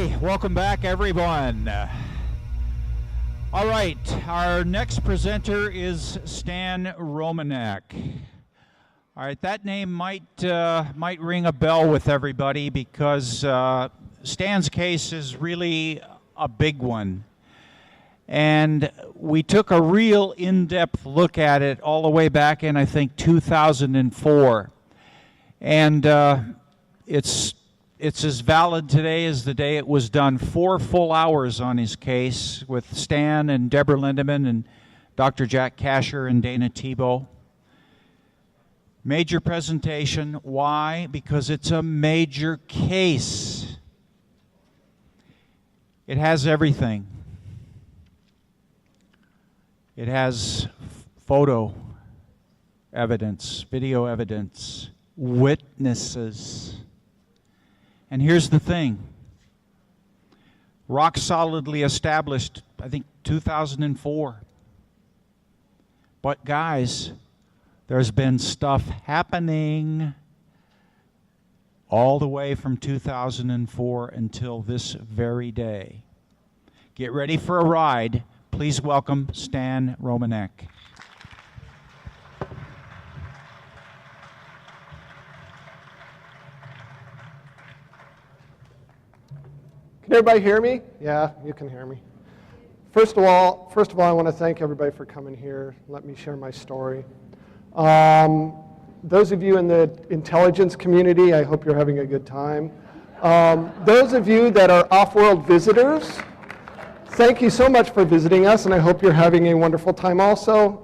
Okay, welcome back everyone. All right, our next presenter is Stan Romanek. All right, that name might ring a bell with everybody because Stan's case is really a big one. And we took a real in-depth look at it all the way back in, I think, 2004. And it's as valid today as the day it was done. 4 full hours on his case with Stan and Deborah Lindeman and Dr. Jack Kasher and Dana Thibeault. Major presentation. Why? Because it's a major case. It has everything. It has photo evidence, video evidence, witnesses. And here's the thing. Rock solidly established, I think, 2004. But guys, there's been stuff happening all the way from 2004 until this very day. Get ready for a ride. Please welcome Stan Romanek. Can everybody hear me? Yeah, you can hear me. First of all, I want to thank everybody for coming here. Let me share my story. Those of you in the intelligence community, I hope you're having a good time. Those of you that are off-world visitors, thank you so much for visiting us, and I hope you're having a wonderful time also.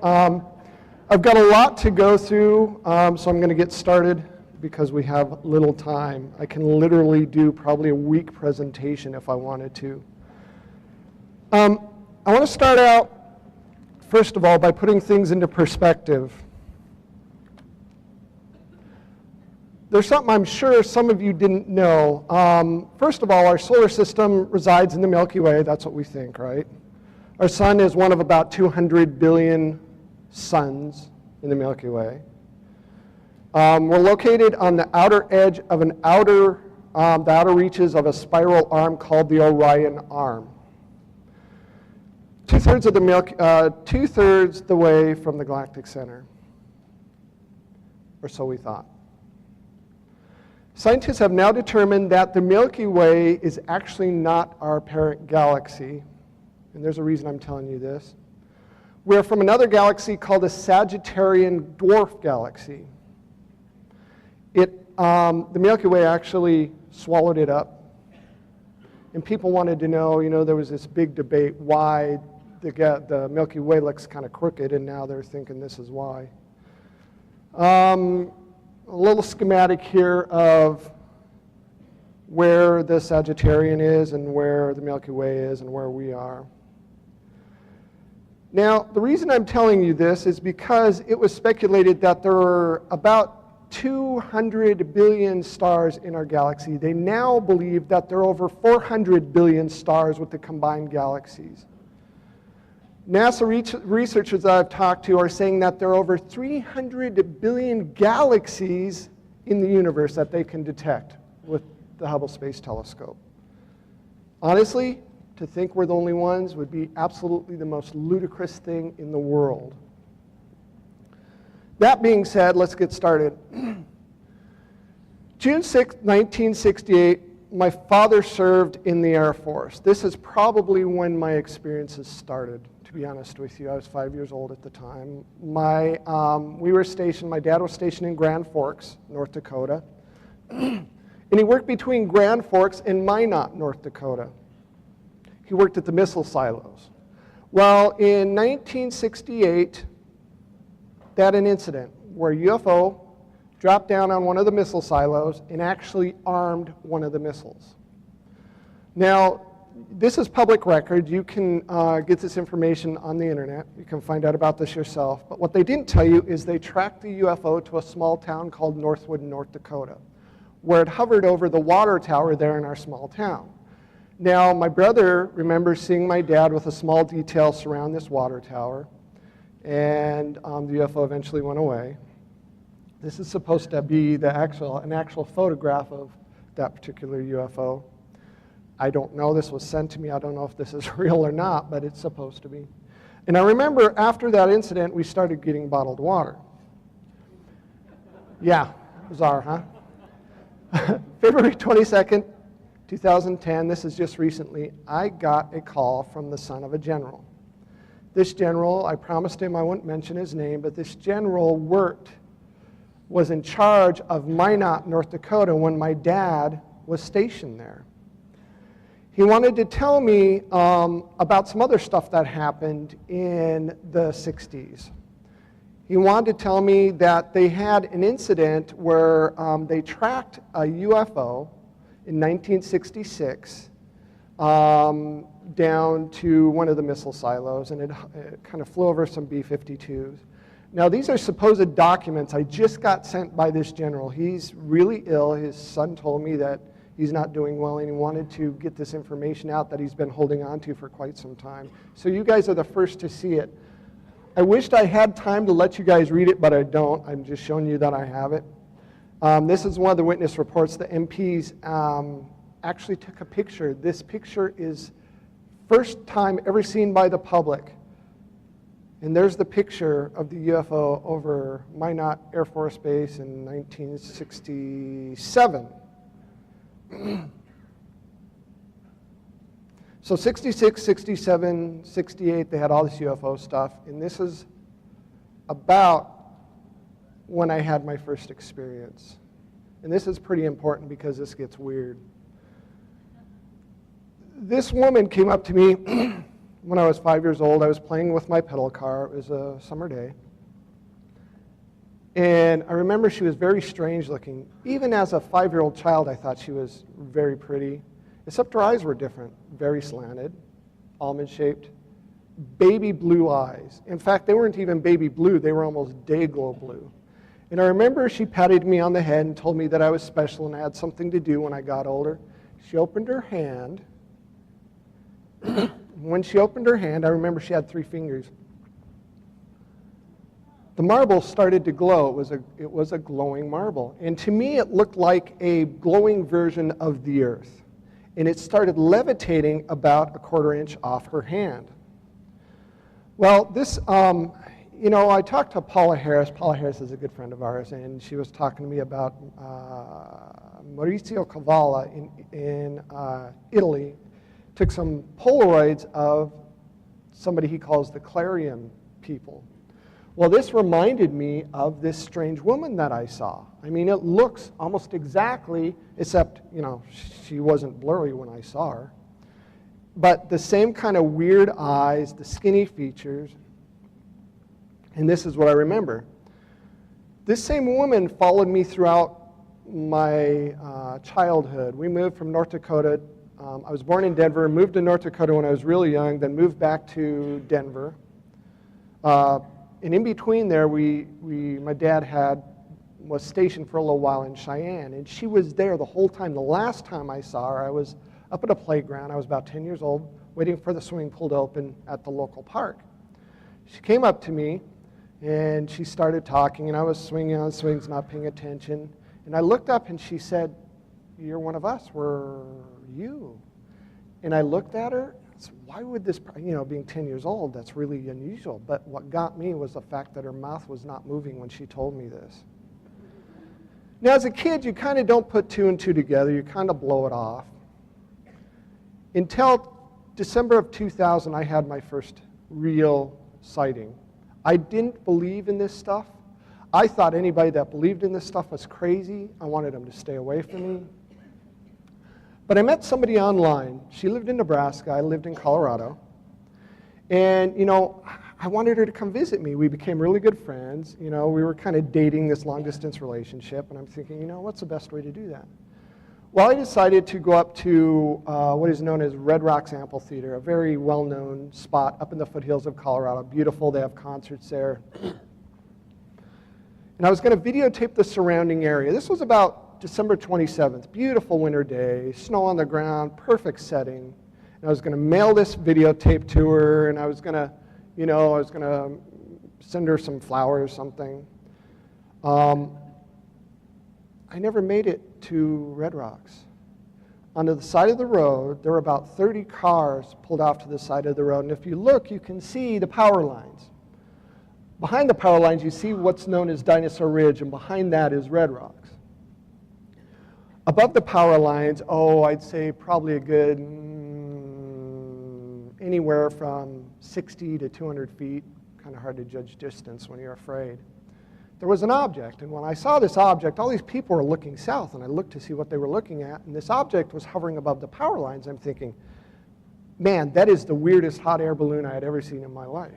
I've got a lot to go through, so I'm going to get started because we have little time. I can literally do probably a week presentation if I wanted to. I want to start out, first of all, by putting things into perspective. There's something I'm sure some of you didn't know. First of all, our solar system resides in the Milky Way. That's what we think, right? Our sun is one of about 200 billion suns in the Milky Way. We're located on the outer edge of the outer reaches of a spiral arm called the Orion Arm. Two-thirds the way from the galactic center, or so we thought. Scientists have now determined that the Milky Way is actually not our parent galaxy, and there's a reason I'm telling you this. We're from another galaxy called the Sagittarian Dwarf Galaxy. The Milky Way actually swallowed it up, and people wanted to know, there was this big debate why the Milky Way looks kind of crooked, and now they're thinking this is why. A little schematic here of where the Sagittarian is and where the Milky Way is and where we are. Now, the reason I'm telling you this is because it was speculated that there are about 200 billion stars in our galaxy. They now believe that there are over 400 billion stars with the combined galaxies. NASA researchers that I've talked to are saying that there are over 300 billion galaxies in the universe that they can detect with the Hubble Space Telescope. Honestly, to think we're the only ones would be absolutely the most ludicrous thing in the world. That being said, let's get started. June 6, 1968, my father served in the Air Force. This is probably when my experiences started, to be honest with you. I was 5 years old at the time. My dad was stationed in Grand Forks, North Dakota. And he worked between Grand Forks and Minot, North Dakota. He worked at the missile silos. Well, in 1968, they had an incident where a UFO dropped down on one of the missile silos and actually armed one of the missiles. Now, this is public record. You can get this information on the internet. You can find out about this yourself. But what they didn't tell you is they tracked the UFO to a small town called Northwood, North Dakota, where it hovered over the water tower there in our small town. Now, my brother remembers seeing my dad with a small detail surround this water tower, and the UFO eventually went away. This is supposed to be an actual photograph of that particular UFO. I don't know. This was sent to me. I don't know if this is real or not, but it's supposed to be. And I remember after that incident, we started getting bottled water. Yeah, bizarre, huh? February 22nd, 2010, this is just recently, I got a call from the son of a general. This general, I promised him I wouldn't mention his name, but this general was in charge of Minot, North Dakota when my dad was stationed there. He wanted to tell me about some other stuff that happened in the 60s. He wanted to tell me that they had an incident where they tracked a UFO in 1966 down to one of the missile silos, and it kind of flew over some B-52s. Now, these are supposed documents I just got sent by this general. He's really ill. His son told me that he's not doing well, and he wanted to get this information out that he's been holding on to for quite some time. So you guys are the first to see it. I wished I had time to let you guys read it, but I don't. I'm just showing you that I have it. This is one of the witness reports. The MPs actually took a picture. This picture is first time ever seen by the public. And there's the picture of the UFO over Minot Air Force Base in 1967. So 66, 67, 68, they had all this UFO stuff. And this is about when I had my first experience. And this is pretty important because this gets weird. This woman came up to me when I was 5 years old. I was playing with my pedal car. It was a summer day. And I remember she was very strange looking. Even as a 5-year-old child, I thought she was very pretty, except her eyes were different, very slanted, almond-shaped, baby blue eyes. In fact, they weren't even baby blue. They were almost day-glow blue. And I remember she patted me on the head and told me that I was special and I had something to do when I got older. She opened her hand. When she opened her hand, I remember she had 3 fingers. The marble started to glow. It was a glowing marble. And to me, it looked like a glowing version of the earth. And it started levitating about a 1/4 inch off her hand. Well, this, I talked to Paula Harris. Paula Harris is a good friend of ours, and she was talking to me about Maurizio Cavalli in Italy. Took some Polaroids of somebody he calls the Clarion people. Well, this reminded me of this strange woman that I saw. I mean, it looks almost exactly, except, she wasn't blurry when I saw her. But the same kind of weird eyes, the skinny features. And this is what I remember. This same woman followed me throughout my childhood. We moved from North Dakota. I was born in Denver, moved to North Dakota when I was really young, then moved back to Denver. And in between there, my dad was stationed for a little while in Cheyenne, and she was there the whole time. The last time I saw her, I was up at a playground. I was about 10 years old, waiting for the swimming pool to open at the local park. She came up to me, and she started talking, and I was swinging on swings, not paying attention. And I looked up, and she said, "You're one of us. We're you." And I looked at her. So why would this, being 10 years old, that's really unusual. But what got me was the fact that her mouth was not moving when she told me this. Now, as a kid, you kind of don't put 2 and 2 together. You kind of blow it off. Until December of 2000, I had my first real sighting. I didn't believe in this stuff. I thought anybody that believed in this stuff was crazy. I wanted them to stay away from me. But I met somebody online. She lived in Nebraska. I lived in Colorado. And, I wanted her to come visit me. We became really good friends. We were kind of dating this long-distance relationship. And I'm thinking, what's the best way to do that? Well, I decided to go up to what is known as Red Rocks Amphitheater, a very well-known spot up in the foothills of Colorado. Beautiful. They have concerts there. And I was going to videotape the surrounding area. This was about December 27th, beautiful winter day, snow on the ground, perfect setting. And I was going to mail this videotape to her, and I was going to, send her some flowers, something. I never made it to Red Rocks. onto the side of the road. There were about 30 cars pulled off to the side of the road. And if you look, you can see the power lines. Behind the power lines, you see what's known as Dinosaur Ridge, and behind that is Red Rocks. Above the power lines, I'd say probably a good anywhere from 60 to 200 feet. Kind of hard to judge distance when you're afraid. There was an object, and when I saw this object, all these people were looking south, and I looked to see what they were looking at, and this object was hovering above the power lines. I'm thinking, man, that is the weirdest hot air balloon I had ever seen in my life.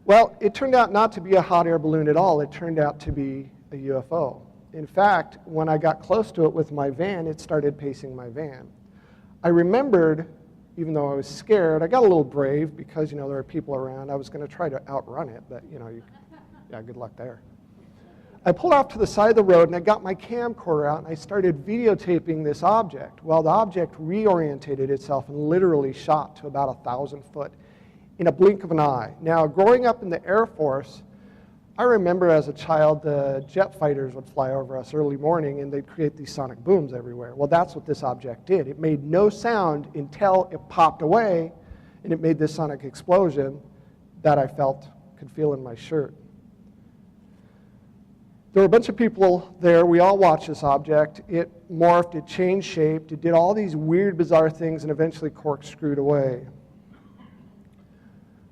Well, it turned out not to be a hot air balloon at all. It turned out to be a UFO. In fact, when I got close to it with my van, it started pacing my van. I remembered, even though I was scared, I got a little brave because, there were people around. I was going to try to outrun it, but, yeah, good luck there. I pulled off to the side of the road, and I got my camcorder out, and I started videotaping this object. Well, the object reorientated itself and literally shot to about 1,000 foot in a blink of an eye. Now, growing up in the Air Force, I remember as a child the jet fighters would fly over us early morning, and they'd create these sonic booms everywhere. Well, that's what this object did. It made no sound until it popped away, and it made this sonic explosion that I could feel in my shirt. There were a bunch of people there. We all watched this object. It morphed, it changed shape, it did all these weird, bizarre things, and eventually corkscrewed away.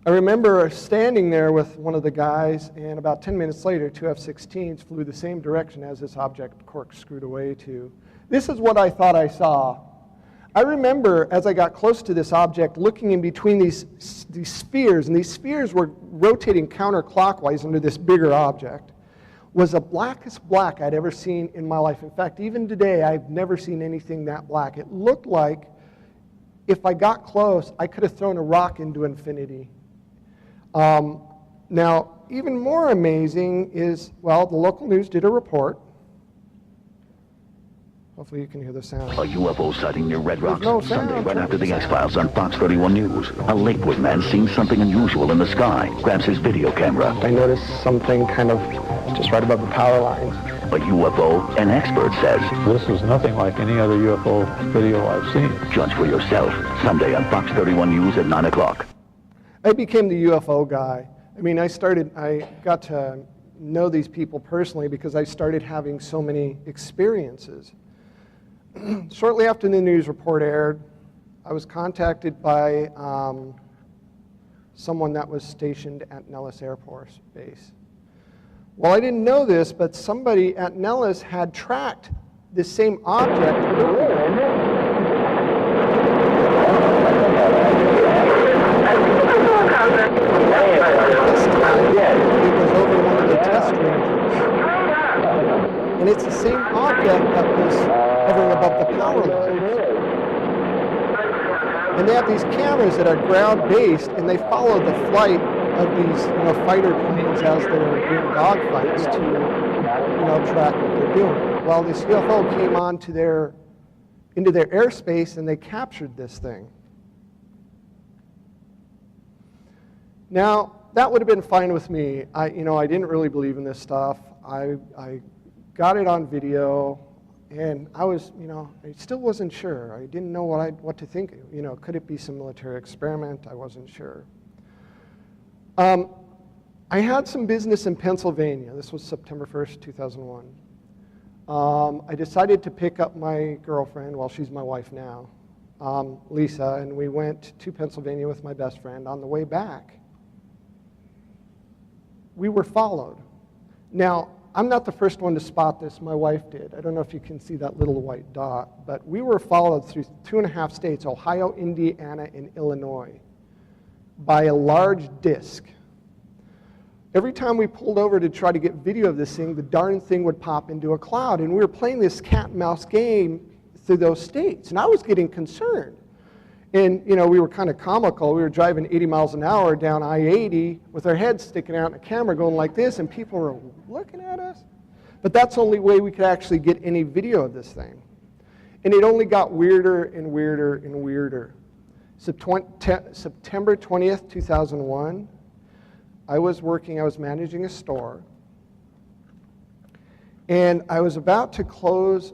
I remember standing there with one of the guys, and about 10 minutes later, two F-16s flew the same direction as this object corkscrewed away to. This is what I thought I saw. I remember, as I got close to this object, looking in between these spheres, and these spheres were rotating counterclockwise under this bigger object, was the blackest black I'd ever seen in my life. In fact, even today, I've never seen anything that black. It looked like if I got close, I could have thrown a rock into infinity. Now, even more amazing is, the local news did a report. Hopefully you can hear the sound. A UFO sighting near Red Rocks no sound. Sunday right after the X-Files on Fox 31 News. A Lakewood man seeing something unusual in the sky, grabs his video camera. I noticed something kind of just right above the power lines. A UFO, an expert says. This is nothing like any other UFO video I've seen. Judge for yourself, Sunday on Fox 31 News at 9 o'clock. I became the UFO guy. I got to know these people personally because I started having so many experiences. Shortly after the news report aired, I was contacted by someone that was stationed at Nellis Air Force Base. Well, I didn't know this, but somebody at Nellis had tracked this same object It was over one of the test ranges. And it's the same object that was hovering above the power lines. And they have these cameras that are ground-based, and they follow the flight of these fighter planes as they're doing dogfights to track what they're doing. Well, this UFO came into their airspace, and they captured this thing. Now, that would have been fine with me. I didn't really believe in this stuff. I got it on video, and I was, I still wasn't sure. I didn't know what to think. Could it be some military experiment? I wasn't sure. I had some business in Pennsylvania. This was September 1st, 2001. I decided to pick up my girlfriend, well, she's my wife now, Lisa, and we went to Pennsylvania with my best friend. On the way back, we were followed. Now, I'm not the first one to spot this. My wife did. I don't know if you can see that little white dot, but we were followed through 2.5 states, Ohio, Indiana, and Illinois, by a large disc. Every time we pulled over to try to get video of this thing, the darn thing would pop into a cloud, and we were playing this cat and mouse game through those states, and I was getting concerned. And, we were kind of comical. We were driving 80 miles an hour down I-80 with our heads sticking out in a camera going like this, and people were looking at us. But that's the only way we could actually get any video of this thing. And it only got weirder and weirder and weirder. September 20th, 2001, I was managing a store, and I was about to close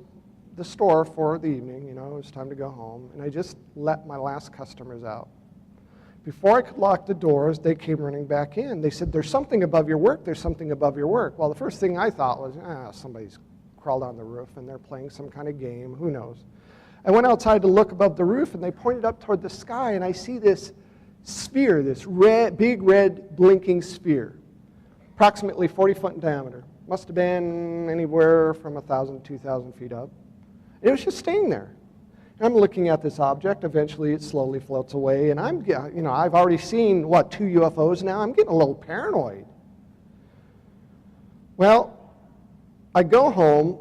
the store for the evening. You know, it was time to go home, and I just let my last customers out. Before I could lock the doors, they came running back in. They said, "There's something above your work, there's something above your work." Well, the first thing I thought was, somebody's crawled on the roof and they're playing some kind of game, who knows. I went outside to look above the roof, and they pointed up toward the sky, and I see this sphere, this big red blinking sphere, approximately 40 foot in diameter. Must have been anywhere from 1,000 to 2,000 feet up. It was just staying there. I'm looking at this object. Eventually, it slowly floats away, and I've already seen, 2 UFOs now? I'm getting a little paranoid. Well, I go home.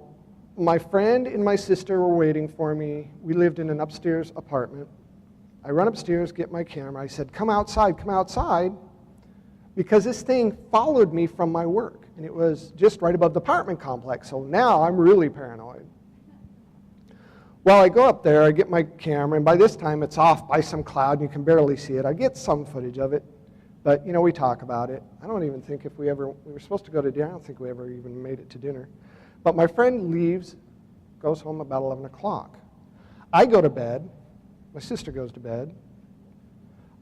My friend and my sister were waiting for me. We lived in an upstairs apartment. I run upstairs, get my camera. I said, come outside, because this thing followed me from my work, and it was just right above the apartment complex, so now I'm really paranoid. Well, I go up there, I get my camera, and by this time it's off by some cloud, and you can barely see it. I get some footage of it, but we talk about it. I don't even think we were supposed to go to dinner. I don't think we ever even made it to dinner. But my friend leaves, goes home about 11 o'clock. I go to bed, my sister goes to bed.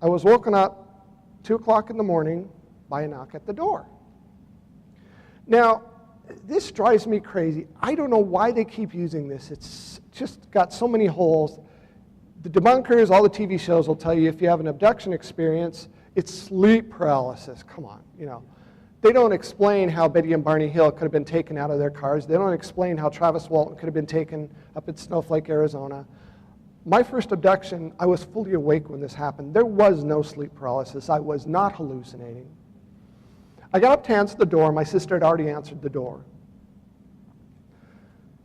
I was woken up 2 o'clock in the morning by a knock at the door. Now, this drives me crazy. I don't know why they keep using this. It's just got so many holes. The debunkers, all the TV shows will tell you if you have an abduction experience, it's sleep paralysis. Come on, They don't explain how Betty and Barney Hill could have been taken out of their cars. They don't explain how Travis Walton could have been taken up at Snowflake, Arizona. My first abduction, I was fully awake when this happened. There was no sleep paralysis. I was not hallucinating. I got up to answer the door. My sister had already answered the door.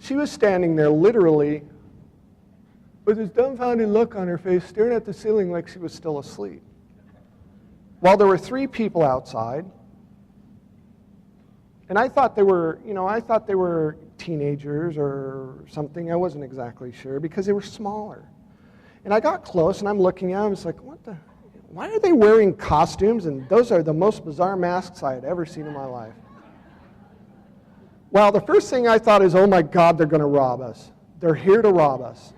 She was standing there literally with this dumbfounded look on her face, staring at the ceiling like she was still asleep. While there were 3 people outside, and I thought they were teenagers or something. I wasn't exactly sure because they were smaller. And I got close, and I'm looking at them. It's like, why are they wearing costumes? And those are the most bizarre masks I had ever seen in my life. Well, the first thing I thought is, oh my God, they're going to rob us. They're here to rob us.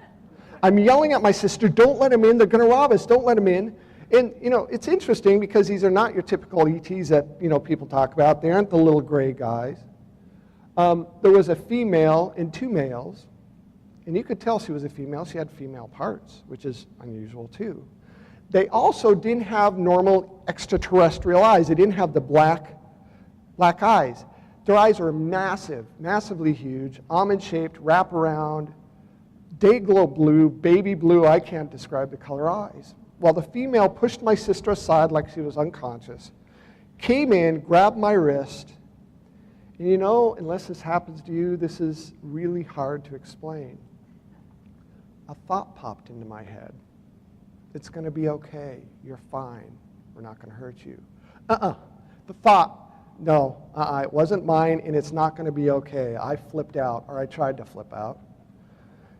I'm yelling at my sister, don't let them in. They're going to rob us. Don't let them in. And, it's interesting because these are not your typical ETs that, people talk about. They aren't the little gray guys. There was a female and 2 males, and you could tell she was a female. She had female parts, which is unusual too. They also didn't have normal extraterrestrial eyes. They didn't have the black eyes. Their eyes were massive, massively huge, almond-shaped, wraparound, day-glow blue, baby blue. I can't describe the color eyes. Well, the female pushed my sister aside like she was unconscious, came in, grabbed my wrist, and unless this happens to you, this is really hard to explain. A thought popped into my head. It's going to be okay. You're fine. We're not going to hurt you. The thought, no, it wasn't mine, and it's not going to be okay. I flipped out, or I tried to flip out.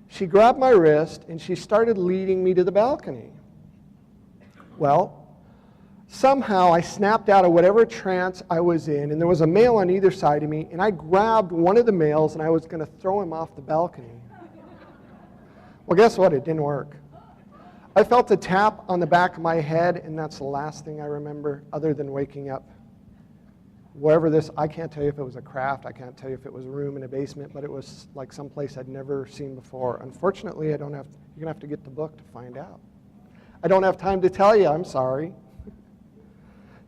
She grabbed my wrist, and she started leading me to the balcony. Well, somehow I snapped out of whatever trance I was in, and there was a male on either side of me, and I grabbed one of the males, and I was going to throw him off the balcony. Well, guess what? It didn't work. I felt a tap on the back of my head, and that's the last thing I remember other than waking up. I can't tell you if it was a craft, I can't tell you if it was a room in a basement, but it was like someplace I'd never seen before. Unfortunately, you're going to have to get the book to find out. I don't have time to tell you, I'm sorry.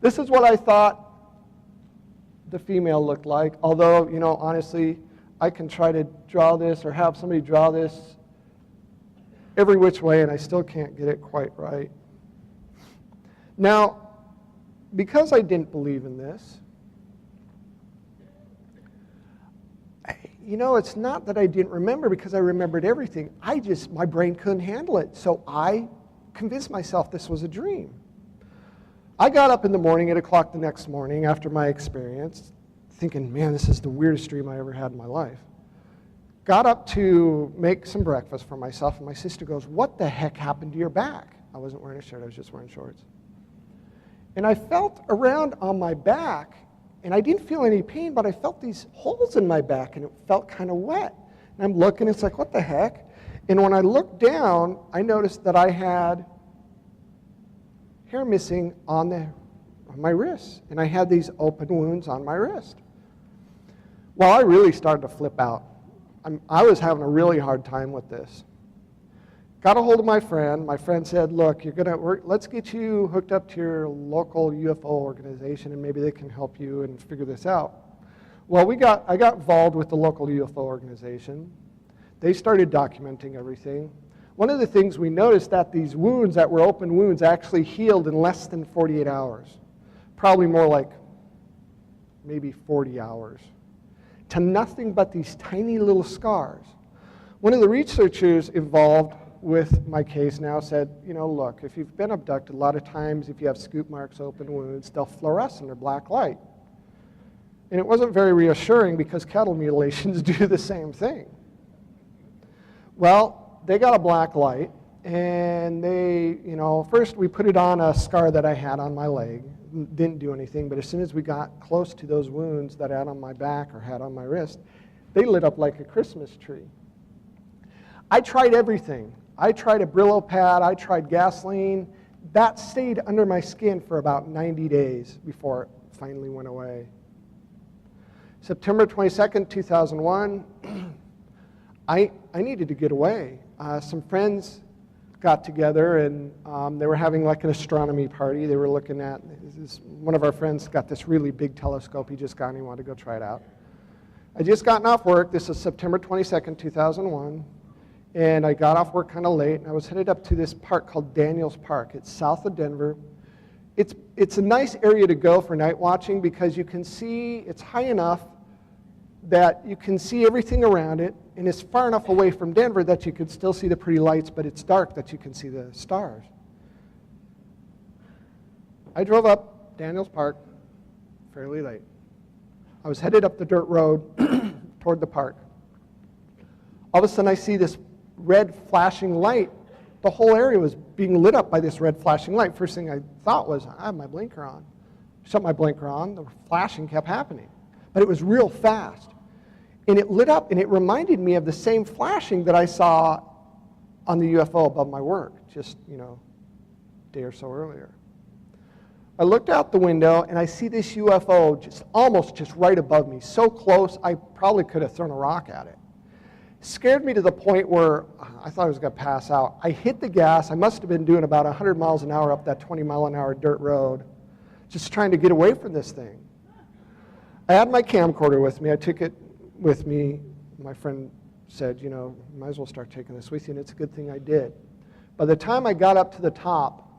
This is what I thought the female looked like, although, honestly, I can try to draw this or have somebody draw this every which way, and I still can't get it quite right. Now, because I didn't believe in this, it's not that I didn't remember, because I remembered everything. My brain couldn't handle it, so I convinced myself this was a dream. I got up in the morning, 8 o'clock the next morning after my experience, thinking, man, this is the weirdest dream I ever had in my life. Got up to make some breakfast for myself, and my sister goes, what the heck happened to your back? I wasn't wearing a shirt, I was just wearing shorts. And I felt around on my back, and I didn't feel any pain, but I felt these holes in my back, and it felt kind of wet. And I'm looking, it's like, what the heck? And when I looked down, I noticed that I had hair missing on my wrist. And I had these open wounds on my wrist. Well, I really started to flip out. I was having a really hard time with this. Got a hold of my friend. My friend said, look, let's get you hooked up to your local UFO organization and maybe they can help you and figure this out. Well, I got involved with the local UFO organization. They started documenting everything. One of the things we noticed that these wounds that were open wounds actually healed in less than 48 hours. Probably more like maybe 40 hours. To nothing but these tiny little scars. One of the researchers involved with my case now said, look, if you've been abducted, a lot of times if you have scoop marks, open wounds, they'll fluoresce under black light. And it wasn't very reassuring because cattle mutilations do the same thing. Well, they got a black light, and they, first we put it on a scar that I had on my leg. Didn't do anything, but as soon as we got close to those wounds that I had on my back or had on my wrist, they lit up like a Christmas tree. I tried everything. I tried a Brillo pad, I tried gasoline. That stayed under my skin for about 90 days before it finally went away. September 22nd, 2001, I needed to get away. Some friends got together and they were having like an astronomy party. They were looking at, one of our friends got this really big telescope he just got and he wanted to go try it out. I just gotten off work. This is September 22nd, 2001. And I got off work kind of late, and I was headed up to this park called Daniels Park. It's south of Denver. It's a nice area to go for night watching because you can see, it's high enough that you can see everything around it, and it's far enough away from Denver that you can still see the pretty lights, but it's dark that you can see the stars. I drove up Daniels Park fairly late. I was headed up the dirt road toward the park. All of a sudden I see this red flashing light. The whole area was being lit up by this red flashing light. First thing I thought was, I have my blinker on. Shut my blinker on, the flashing kept happening. But it was real fast. And it lit up, and it reminded me of the same flashing that I saw on the UFO above my work, just, a day or so earlier. I looked out the window, and I see this UFO almost just right above me, so close I probably could have thrown a rock at it. Scared me to the point where I thought I was going to pass out. I hit the gas. I must have been doing about 100 miles an hour up that 20-mile-an-hour dirt road, just trying to get away from this thing. I had my camcorder with me. I took it with me. My friend said, you might as well start taking this with you, and it's a good thing I did. By the time I got up to the top,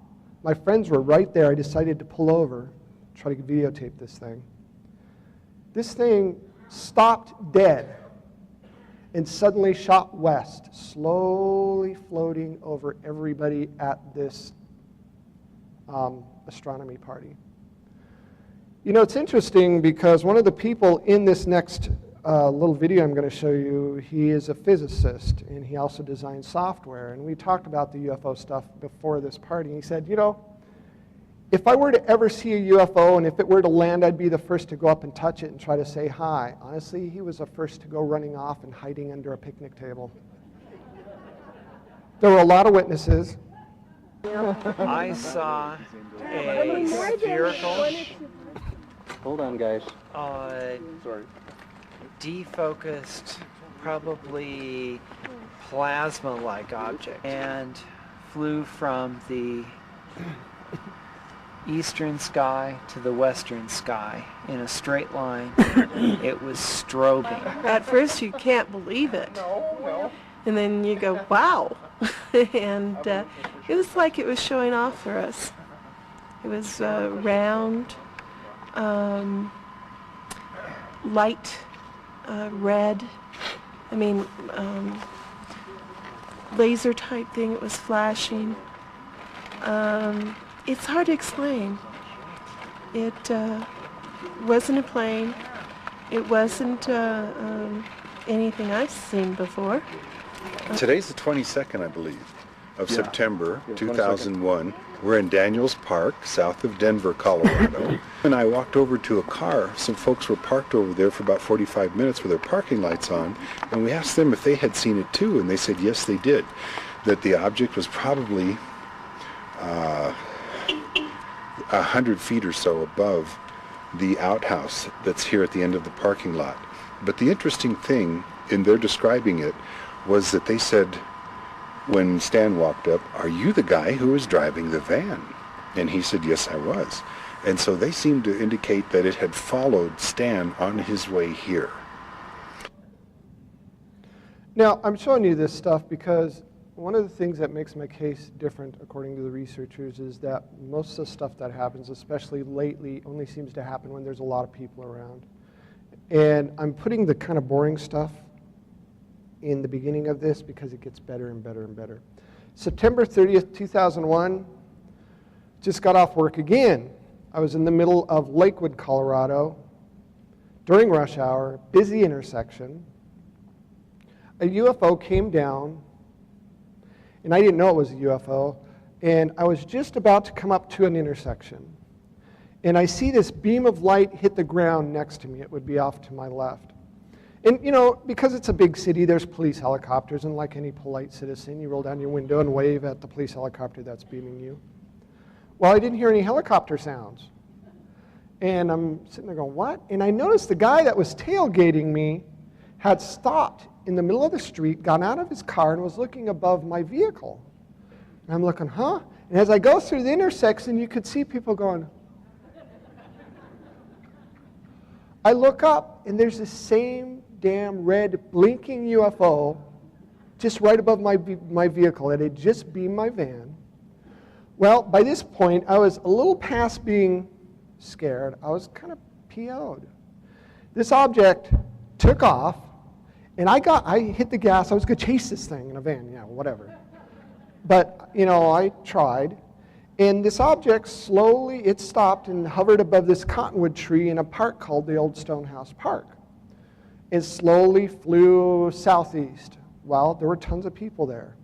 my friends were right there. I decided to pull over, try to videotape this thing. This thing stopped dead and suddenly shot west, slowly floating over everybody at this astronomy party. It's interesting because one of the people in this next little video I'm going to show you, he is a physicist, and he also designs software. And we talked about the UFO stuff before this party. And he said, if I were to ever see a UFO and if it were to land, I'd be the first to go up and touch it and try to say hi. Honestly, he was the first to go running off and hiding under a picnic table. There were a lot of witnesses. I saw a spherical, Hold on, guys. Sorry. Defocused, probably plasma-like object, and flew from the eastern sky to the western sky in a straight line. It was strobing. At first you can't believe it. No. And then you go, wow. And it was like it was showing off for us. It was round, light red. Laser type thing. It was flashing. It's hard to explain. It wasn't a plane. It wasn't anything I've seen before. Today's the 22nd, I believe, of September 2001. We're in Daniels Park, south of Denver, Colorado. And I walked over to a car. Some folks were parked over there for about 45 minutes with their parking lights on. And we asked them if they had seen it too. And they said, yes, they did. That the object was probably 100 feet or so above the outhouse that's here at the end of the parking lot. But the interesting thing in their describing it was that they said, when Stan walked up, "Are you the guy who was driving the van?" And he said, "Yes, I was." And so they seemed to indicate that it had followed Stan on his way here. Now, I'm showing you this stuff because one of the things that makes my case different, according to the researchers, is that most of the stuff that happens, especially lately, only seems to happen when there's a lot of people around. And I'm putting the kind of boring stuff in the beginning of this because it gets better and better and better. September 30th, 2001, just got off work again. I was in the middle of Lakewood, Colorado, during rush hour, busy intersection. A UFO came down, and I didn't know it was a UFO, and I was just about to come up to an intersection. And I see this beam of light hit the ground next to me. It would be off to my left. And, you know, because it's a big city, there's police helicopters, and like any polite citizen, you roll down your window and wave at the police helicopter that's beaming you. Well, I didn't hear any helicopter sounds. And I'm sitting there going, what? And I noticed the guy that was tailgating me had stopped in the middle of the street, got out of his car, and was looking above my vehicle. And I'm looking, huh? And as I go through the intersection, you could see people going. I look up, and there's the same damn red blinking UFO just right above my vehicle. It had just beamed my van. Well, by this point, I was a little past being scared. I was kind of PO'd. This object took off, and I hit the gas. I was going to chase this thing in a van, yeah, whatever. But, you know, I tried. And this object slowly, it stopped and hovered above this cottonwood tree in a park called the Old Stonehouse Park. It slowly flew southeast. Well, there were tons of people there.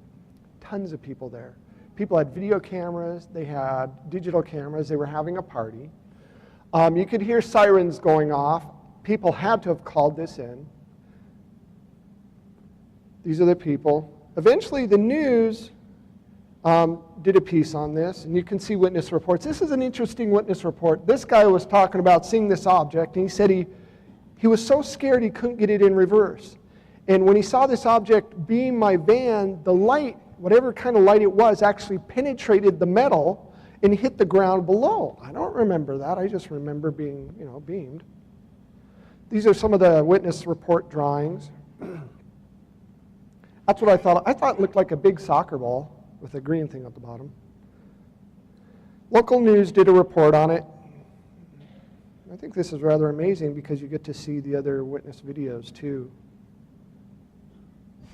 Tons of people there. People had video cameras. They had digital cameras. They were having a party. You could hear sirens going off. People had to have called this in. These are the people. Eventually, the news did a piece on this, and you can see witness reports. This is an interesting witness report. This guy was talking about seeing this object, and he said he was so scared he couldn't get it in reverse. And when he saw this object beam my van, the light, whatever kind of light it was, actually penetrated the metal and hit the ground below. I don't remember that. I just remember being, you know, beamed. These are some of the witness report drawings. That's what I thought. I thought it looked like a big soccer ball with a green thing at the bottom. Local news did a report on it. I think this is rather amazing because you get to see the other witness videos too.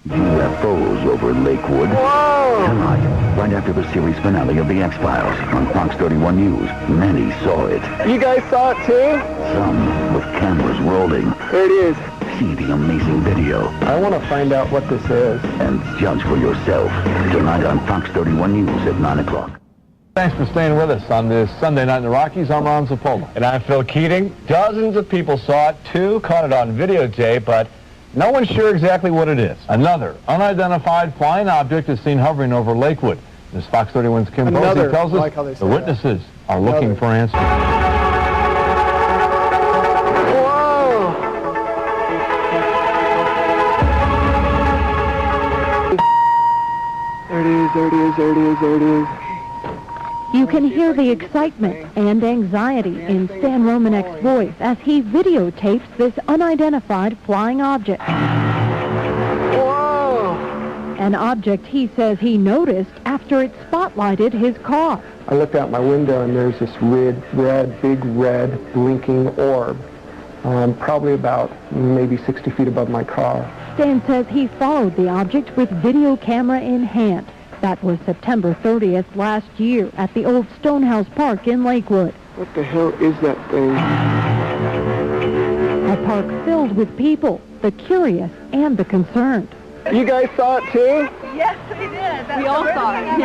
UFOs over Lakewood. Whoa! Tonight, right after the series finale of The X-Files on Fox 31 News, many saw it. You guys saw it too? Some with cameras rolling. There it is. See the amazing video I want to find out what this is. and judge for yourself. Tonight on Fox 31 News at 9 o'clock. Thanks for staying with us on this Sunday Night in the Rockies. I'm Ron Zapola. And I'm Phil Keating. Dozens of people saw it, too, caught it on videotape, but no one's sure exactly what it is. Another unidentified flying object is seen hovering over Lakewood. As Fox 31's Kim Posey tells us, like how they say the witnesses are looking for answers. There it is, there it is, there it is, there it is. You can hear the excitement and anxiety in Stan Romanek's voice as he videotapes this unidentified flying object. Whoa! An object he says he noticed after it spotlighted his car. I looked out my window and there's this big red blinking orb, probably about maybe 60 feet above my car. Stan says he followed the object with video camera in hand. That was September 30th last year at the Old Stonehouse Park in Lakewood. What the hell is that thing? A park filled with people, the curious and the concerned. You guys saw it too? Yes, we did. We all saw it.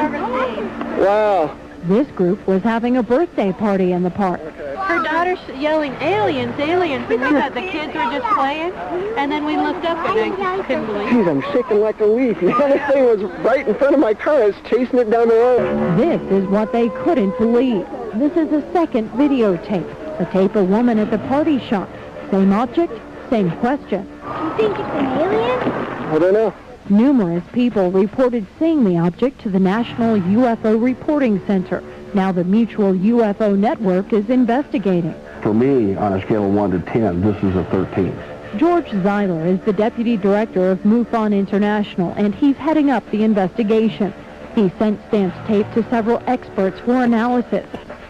Wow. This group was having a birthday party in the park. Her daughter's yelling, aliens, aliens, and we thought the kids were just playing, and then we looked up and I couldn't believe it. Geez, I'm shaking like a leaf. The other thing was right in front of my car. I was chasing it down the road. This is what they couldn't believe. This is a second videotape. A tape a woman at the party shop. Same object, same question. You think it's an alien? I don't know. Numerous people reported seeing the object to the National UFO Reporting Center. Now the Mutual UFO Network is investigating. For me, on a scale of 1 to 10, this is a 13. George Zeiler is the deputy director of MUFON International, and he's heading up the investigation. He sent Stan's tape to several experts for analysis.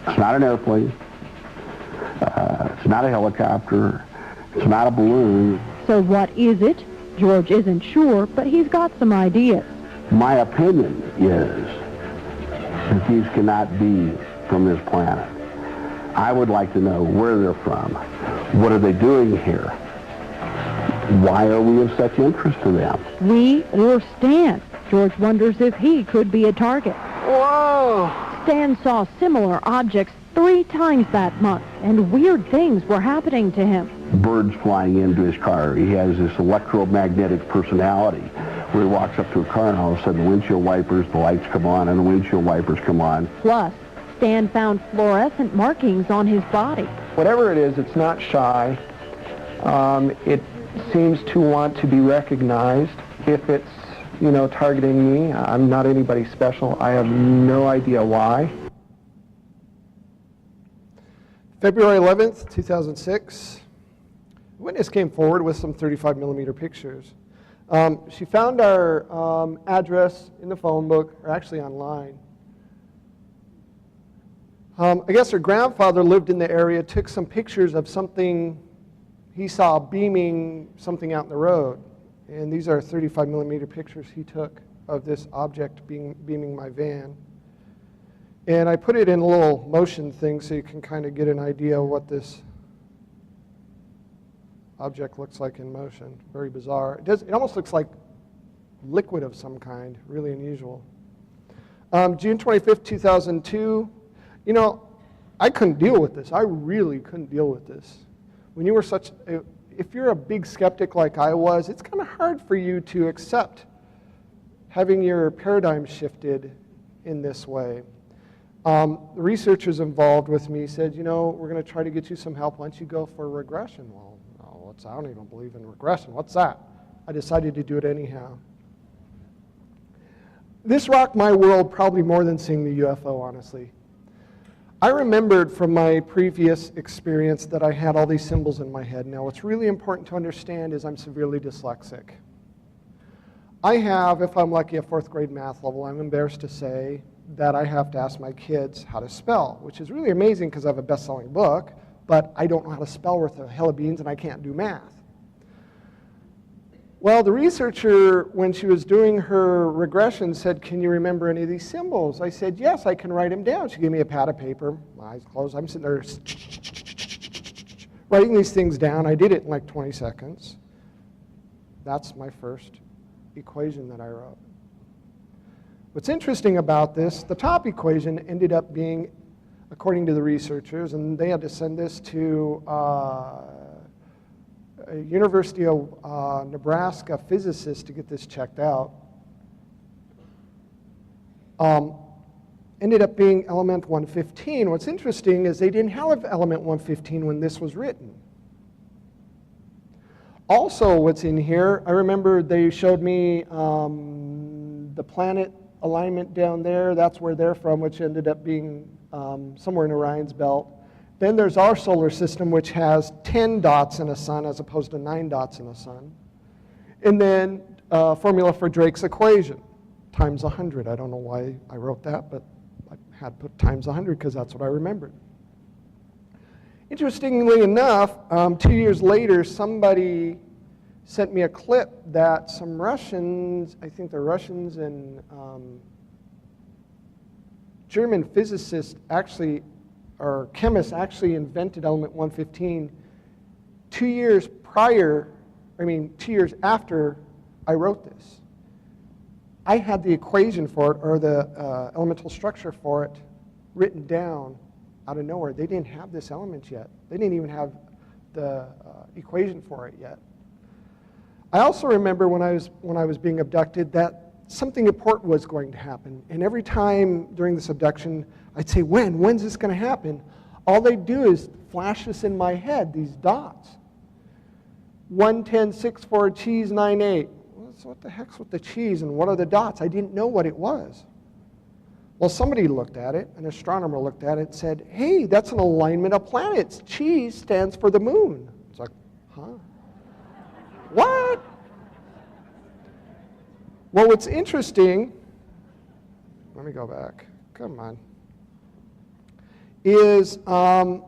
It's not an airplane. It's not a helicopter. It's not a balloon. So what is it? George isn't sure, but he's got some ideas. My opinion is that these cannot be from this planet. I would like to know where they're from. What are they doing here? Why are we of such interest to them? We or Stan? George wonders if he could be a target. Whoa! Stan saw similar objects 3 times that month, and weird things were happening to him. Birds flying into his car. He has this electromagnetic personality where he walks up to a car and all of a sudden the windshield wipers, the lights come on, and the windshield wipers come on. Plus, Stan found fluorescent markings on his body. Whatever it is, it's not shy. It seems to want to be recognized. If it's, targeting me, I'm not anybody special. I have no idea why. February 11th, 2006, a witness came forward with some 35 millimeter pictures. She found our address in the phone book, or actually online. I guess her grandfather lived in the area, took some pictures of something he saw beaming something out in the road. And these are 35 millimeter pictures he took of this object beaming my van. And I put it in a little motion thing so you can kind of get an idea of what this object looks like in motion. Very bizarre. It almost looks like liquid of some kind, really unusual. June 25th, 2002, I couldn't deal with this. I really couldn't deal with this. When you were if you're a big skeptic like I was, it's kind of hard for you to accept having your paradigm shifted in this way. The researchers involved with me said, we're going to try to get you some help. Why don't you go for regression? Well, I don't even believe in regression. What's that? I decided to do it anyhow. This rocked my world probably more than seeing the UFO, honestly. I remembered from my previous experience that I had all these symbols in my head. Now, what's really important to understand is I'm severely dyslexic. I have, if I'm lucky, a 4th grade math level. I'm embarrassed to say that I have to ask my kids how to spell, which is really amazing because I have a best-selling book, but I don't know how to spell worth a hell of beans and I can't do math. Well, the researcher, when she was doing her regression, said, can you remember any of these symbols? I said, yes, I can write them down. She gave me a pad of paper, my eyes closed. I'm sitting there writing these things down. I did it in like 20 seconds. That's my first equation that I wrote. What's interesting about this, the top equation ended up being, according to the researchers, and they had to send this to a University of Nebraska physicist to get this checked out, ended up being element 115. What's interesting is they didn't have element 115 when this was written. Also, what's in here, I remember they showed me the planet alignment down there. That's where they're from, which ended up being somewhere in Orion's belt. Then there's our solar system, which has 10 dots in a sun as opposed to 9 dots in a sun. And then formula for Drake's equation, times 100. I don't know why I wrote that, but I had put times 100 because that's what I remembered. Interestingly enough, 2 years later, somebody sent me a clip that some Russians, I think they're Russians and German physicists actually, or chemists actually invented element 115 2 years prior, 2 years after I wrote this. I had the equation for it, or the elemental structure for it, written down out of nowhere. They didn't have this element yet. They didn't even have the equation for it yet. I also remember when I was being abducted that something important was going to happen. And every time during this abduction, I'd say, when's this going to happen? All they'd do is flash this in my head, these dots. 11064 cheese 98. So what the heck's with the cheese and what are the dots? I didn't know what it was. Well, somebody looked at it, an astronomer looked at it and said, hey, that's an alignment of planets. Cheese stands for the moon. It's like, huh? What? Well, what's interesting, let me go back, come on, is the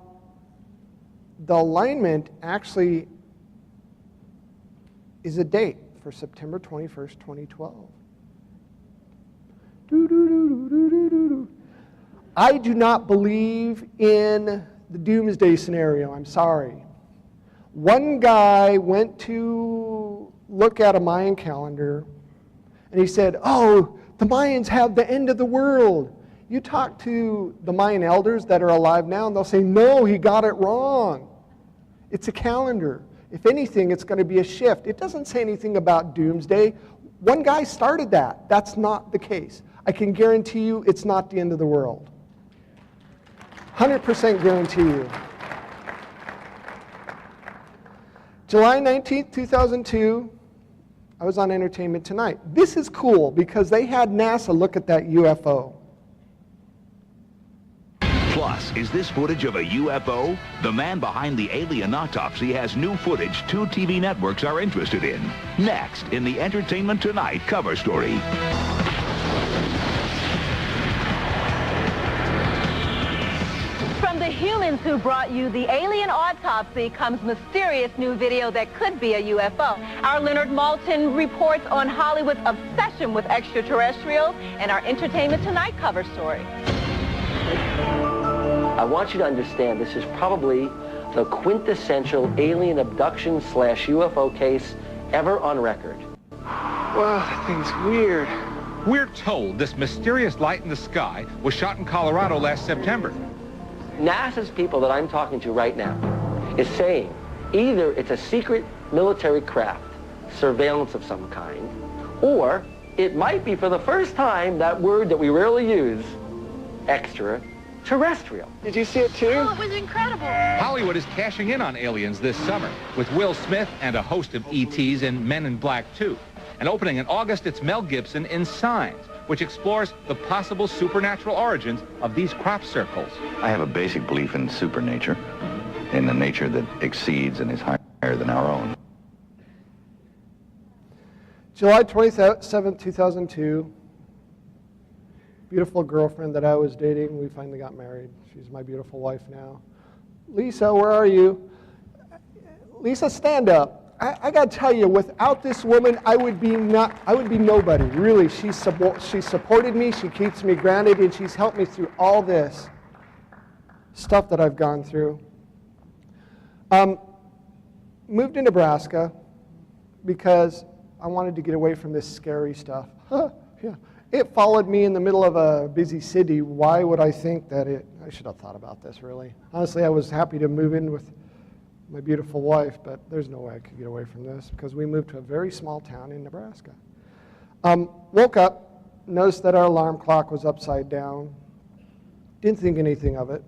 alignment actually is a date for September 21st, 2012. I do not believe in the doomsday scenario, I'm sorry. One guy went to look at a Mayan calendar and he said, oh, the Mayans have the end of the world. You talk to the Mayan elders that are alive now and they'll say, no, he got it wrong. It's a calendar. If anything, it's going to be a shift. It doesn't say anything about doomsday. One guy started that. That's not the case. I can guarantee you it's not the end of the world. 100% guarantee you. July 19th, 2002, I was on Entertainment Tonight. This is cool because they had NASA look at that UFO. Plus, is this footage of a UFO? The man behind the alien autopsy has new footage 2 TV networks are interested in. Next, in the Entertainment Tonight cover story. From the humans who brought you the alien autopsy comes mysterious new video that could be a UFO. Our Leonard Maltin reports on Hollywood's obsession with extraterrestrials and our Entertainment Tonight cover story. I want you to understand this is probably the quintessential alien abduction / UFO case ever on record. Wow, that thing's weird. We're told this mysterious light in the sky was shot in Colorado last September. NASA's people that I'm talking to right now is saying either it's a secret military craft, surveillance of some kind, or it might be for the first time that word that we rarely use, extraterrestrial. Did you see it too? Oh, it was incredible. Hollywood is cashing in on aliens this summer with Will Smith and a host of ETs in Men in Black 2. And opening in August, it's Mel Gibson in Signs, which explores the possible supernatural origins of these crop circles. I have a basic belief in supernature, in the nature that exceeds and is higher than our own. July 27th, 2002, beautiful girlfriend that I was dating, we finally got married. She's my beautiful wife now. Lisa, where are you? Lisa, stand up. I got to tell you, without this woman, I would be nobody. Really, she supported me, she keeps me grounded, and she's helped me through all this stuff that I've gone through. Moved to Nebraska because I wanted to get away from this scary stuff. Yeah. It followed me in the middle of a busy city. Why would I think that I should have thought about this, really. Honestly, I was happy to move in with my beautiful wife, but there's no way I could get away from this because we moved to a very small town in Nebraska. Woke up, noticed that our alarm clock was upside down. Didn't think anything of it.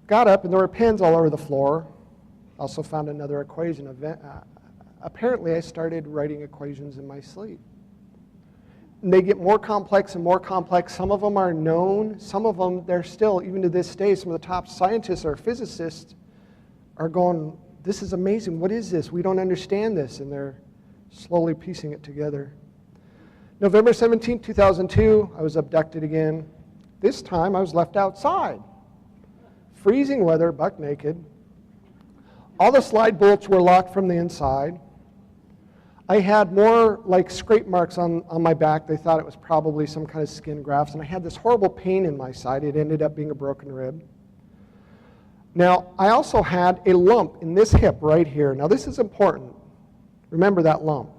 Got up and there were pens all over the floor. Also found another equation. Apparently I started writing equations in my sleep. And they get more complex and more complex. Some of them are known. Some of them, they're still, even to this day, some of the top scientists or physicists are going, this is amazing. What is this? We don't understand this. And they're slowly piecing it together. November 17, 2002, I was abducted again. This time I was left outside. Freezing weather, buck naked. All the slide bolts were locked from the inside. I had more like scrape marks on my back. They thought it was probably some kind of skin grafts. And I had this horrible pain in my side. It ended up being a broken rib. Now, I also had a lump in this hip right here. Now, this is important. Remember that lump.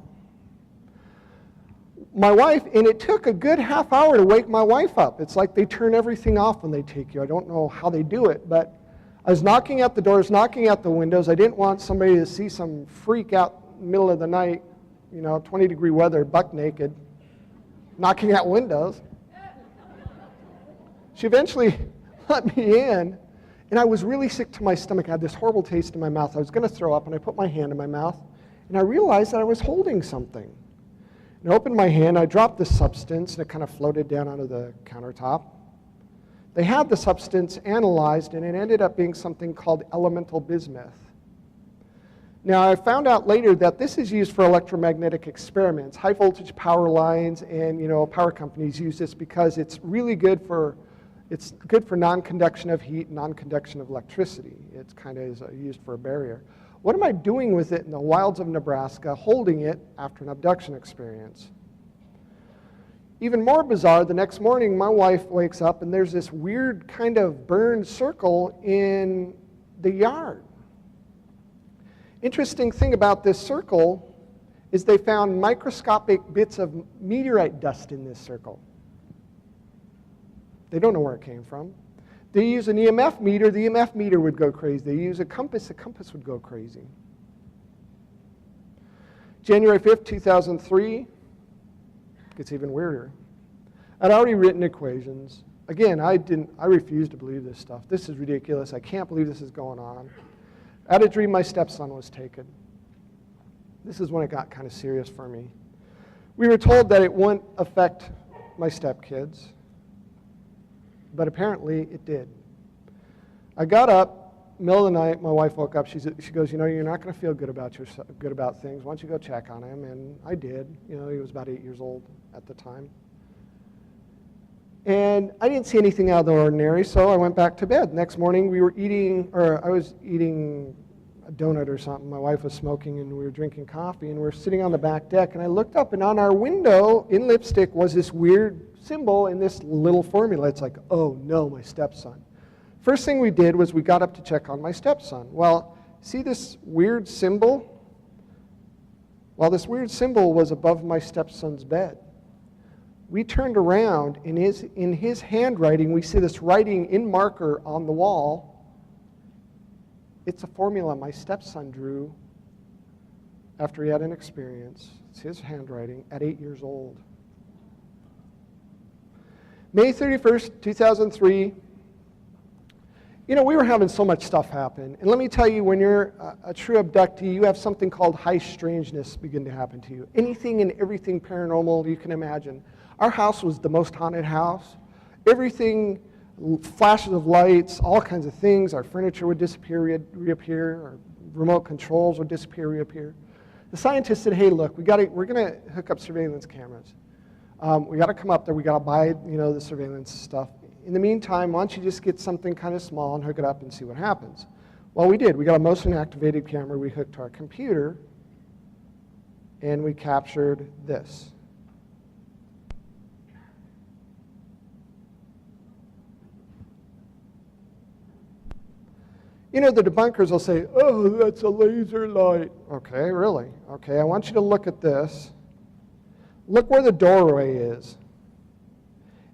my wife, and it took a good half hour to wake my wife up. It's like they turn everything off when they take you. I don't know how they do it, but I was knocking at the doors, knocking at the windows. I didn't want somebody to see some freak out in the middle of the night, 20-degree weather, buck naked, knocking at windows. She eventually let me in, and I was really sick to my stomach. I had this horrible taste in my mouth. I was going to throw up, and I put my hand in my mouth, and I realized that I was holding something. And I opened my hand, I dropped this substance, and it kind of floated down onto the countertop. They had the substance analyzed, and it ended up being something called elemental bismuth. Now, I found out later that this is used for electromagnetic experiments. High voltage power lines and power companies use this because it's really good for non-conduction of heat, non-conduction of electricity. It's kind of used for a barrier. What am I doing with it in the wilds of Nebraska, holding it after an abduction experience? Even more bizarre, the next morning my wife wakes up and there's this weird kind of burned circle in the yard. Interesting thing about this circle is they found microscopic bits of meteorite dust in this circle. They don't know where it came from. They use an EMF meter, the EMF meter would go crazy. They use a compass, the compass would go crazy. January 5th, 2003, gets even weirder. I'd already written equations. Again, I refused to believe this stuff. This is ridiculous. I can't believe this is going on. I had a dream my stepson was taken. This is when it got kind of serious for me. We were told that it wouldn't affect my stepkids, but apparently it did. I got up, middle of the night, my wife woke up, she goes, you're not going to feel good about things. Why don't you go check on him? And I did. He was about 8 years old at the time. And I didn't see anything out of the ordinary, so I went back to bed. Next morning, I was eating a donut or something. My wife was smoking, and we were drinking coffee, and we were sitting on the back deck, and I looked up, and on our window, in lipstick, was this weird symbol in this little formula. It's like, oh no, my stepson. First thing we did was we got up to check on my stepson. Well, see this weird symbol? Well, this weird symbol was above my stepson's bed. We turned around, and in his handwriting, we see this writing in marker on the wall. It's a formula my stepson drew after he had an experience. It's his handwriting at 8 years old. May 31st, 2003, we were having so much stuff happen. And let me tell you, when you're a true abductee, you have something called high strangeness begin to happen to you. Anything and everything paranormal you can imagine. Our house was the most haunted house. Everything, flashes of lights, all kinds of things. Our furniture would disappear, reappear. Our remote controls would disappear, reappear. The scientists said, hey, look, we're going to hook up surveillance cameras. We got to come up there. We got to buy, the surveillance stuff. In the meantime, why don't you just get something kind of small and hook it up and see what happens? Well, we did. We got a motion-activated camera we hooked to our computer, and we captured this. The debunkers will say, oh, that's a laser light. Okay, really? Okay, I want you to look at this. Look where the doorway is.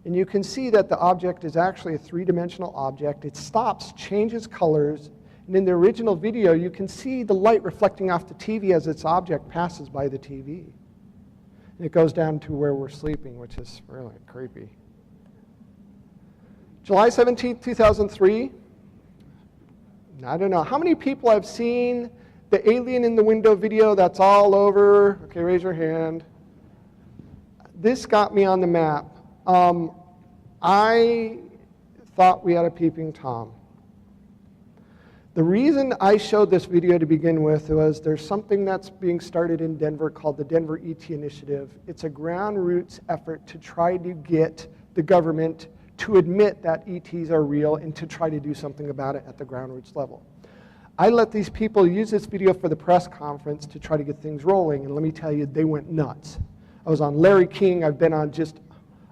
And you can see that the object is actually a three-dimensional object. It stops, changes colors, and in the original video, you can see the light reflecting off the TV as its object passes by the TV. And it goes down to where we're sleeping, which is really creepy. July 17th, 2003. I don't know. How many people have seen the alien in the window video? That's all over. Okay, raise your hand. This got me on the map. I thought we had a peeping Tom. The reason I showed this video to begin with was there's something that's being started in Denver called the Denver ET Initiative. It's a ground roots effort to try to get the government to admit that ETs are real and to try to do something about it at the ground roots level. I let these people use this video for the press conference to try to get things rolling, and let me tell you, they went nuts. I was on Larry King. I've been on just,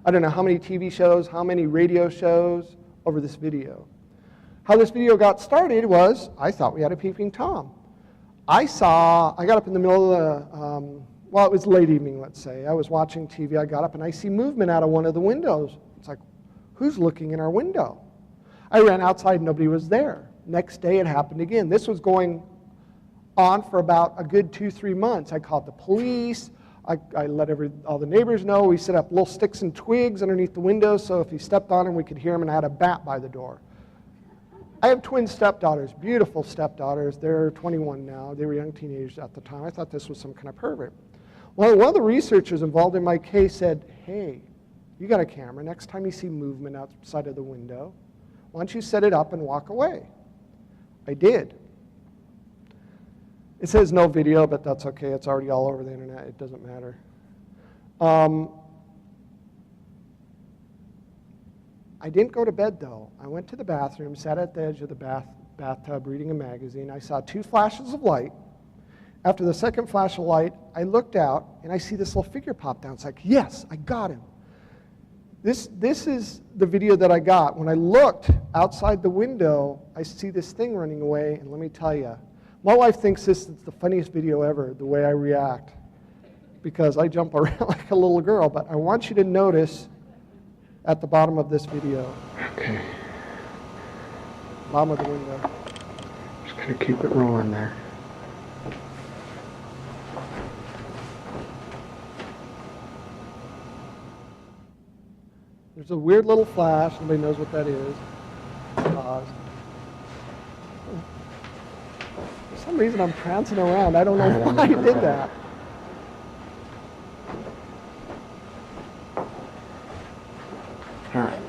I don't know how many TV shows, how many radio shows over this video. How this video got started was, I thought we had a peeping Tom. I got up in the middle of well, it was late evening, let's say. I was watching TV, I got up and I see movement out of one of the windows. It's like, who's looking in our window? I ran outside, nobody was there. Next day it happened again. This was going on for about a good 2-3 months. I called the police, I let all the neighbors know. We set up little sticks and twigs underneath the windows so if he stepped on them we could hear him, and I had a bat by the door. I have twin stepdaughters, beautiful stepdaughters. They're 21 now. They were young teenagers at the time. I thought this was some kind of pervert. Well, one of the researchers involved in my case said, hey, you got a camera. Next time you see movement outside of the window, why don't you set it up and walk away? I did. It says no video, but that's okay. It's already all over the internet. It doesn't matter. I didn't go to bed, though. I went to the bathroom, sat at the edge of the bathtub reading a magazine. I saw 2 flashes of light. After the second flash of light, I looked out, and I see this little figure pop down. It's like, yes, I got him. This is the video that I got. When I looked outside the window, I see this thing running away, and let me tell you, my wife thinks this is the funniest video ever, the way I react, because I jump around like a little girl. But I want you to notice at the bottom of this video. Okay. Bottom of the window. Just gonna keep it rolling there. There's a weird little flash. Nobody knows what that is. Pause. For some reason I'm prancing around. I don't know why I did that. All right.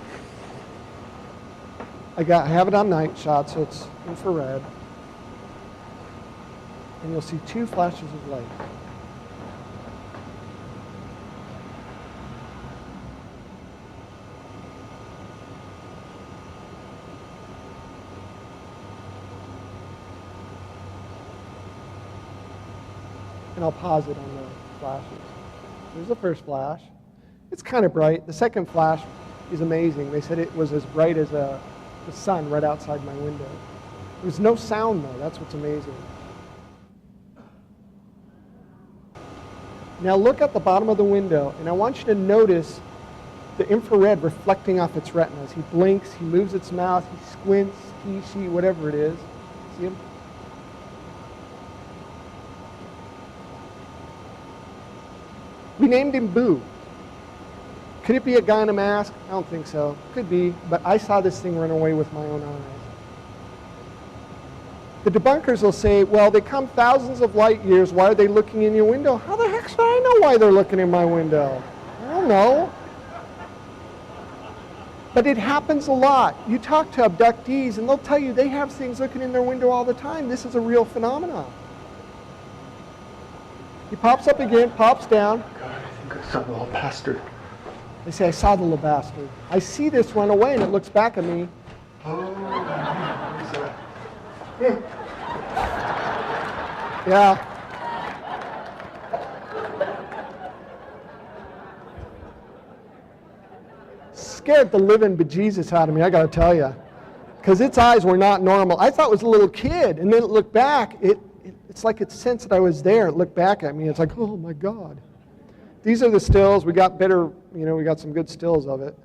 I have it on night shot, so it's infrared. And you'll see 2 flashes of light. And I'll pause it on the flashes. There's the first flash. It's kind of bright. The second flash is amazing. They said it was as bright as the sun right outside my window. There's no sound, though. That's what's amazing. Now look at the bottom of the window, and I want you to notice the infrared reflecting off its retinas. He blinks, he moves its mouth, he squints, he, she, whatever it is. See him? We named him Boo. Could it be a guy in a mask? I don't think so. Could be, but I saw this thing run away with my own eyes. The debunkers will say, well, they come thousands of light years. Why are they looking in your window? How the heck should I know why they're looking in my window? I don't know. But it happens a lot. You talk to abductees, and they'll tell you they have things looking in their window all the time. This is a real phenomenon. He pops up again, pops down. God, I think I saw the little bastard. They say, I saw the little bastard. I see this run away, and it looks back at me. Oh, yeah. Scared the living bejesus out of me, I gotta tell you. Because its eyes were not normal. I thought it was a little kid, and then it looked back. It's like it sensed that I was there. It looked back at me. It's like, oh my God. These are the stills. We got better, we got some good stills of it.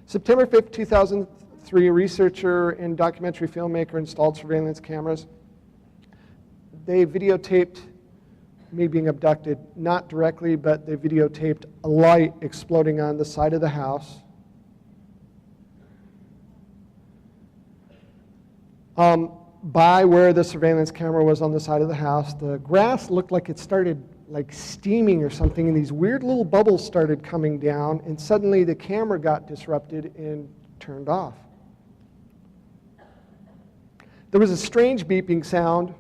September 5th, 2003, a researcher and documentary filmmaker installed surveillance cameras. They videotaped me being abducted, not directly, but they videotaped a light exploding on the side of the house. By where the surveillance camera was on the side of the house, the grass looked like it started like steaming or something, and these weird little bubbles started coming down, and suddenly the camera got disrupted and turned off. There was a strange beeping sound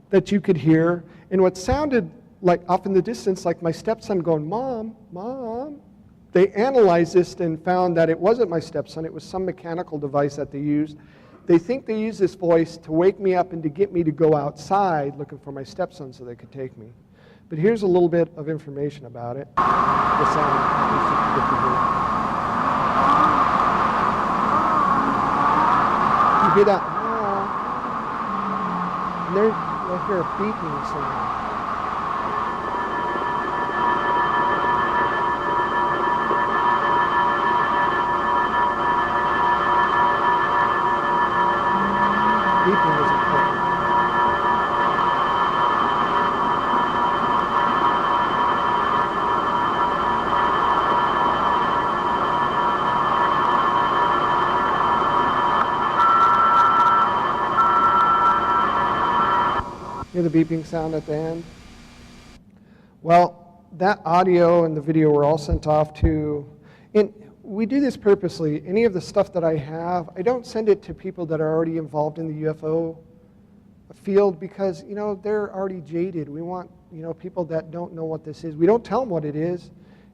that you could hear, and what sounded like off in the distance like my stepson going, Mom, Mom. They analyzed this and found that it wasn't my stepson, it was some mechanical device that they used. They think they used this voice to wake me up and to get me to go outside looking for my stepson so they could take me. But here's a little bit of information about it. The sound. You hear that? And you'll hear a beeping sound. Beeping is important. Hear the beeping sound at the end? Well, that audio and the video were all sent off to, and we do this purposely. Any of the stuff that I have, I don't send it to people that are already involved in the UFO field because, you know, they're already jaded. We want, you know, people that don't know what this is. We don't tell them what it is,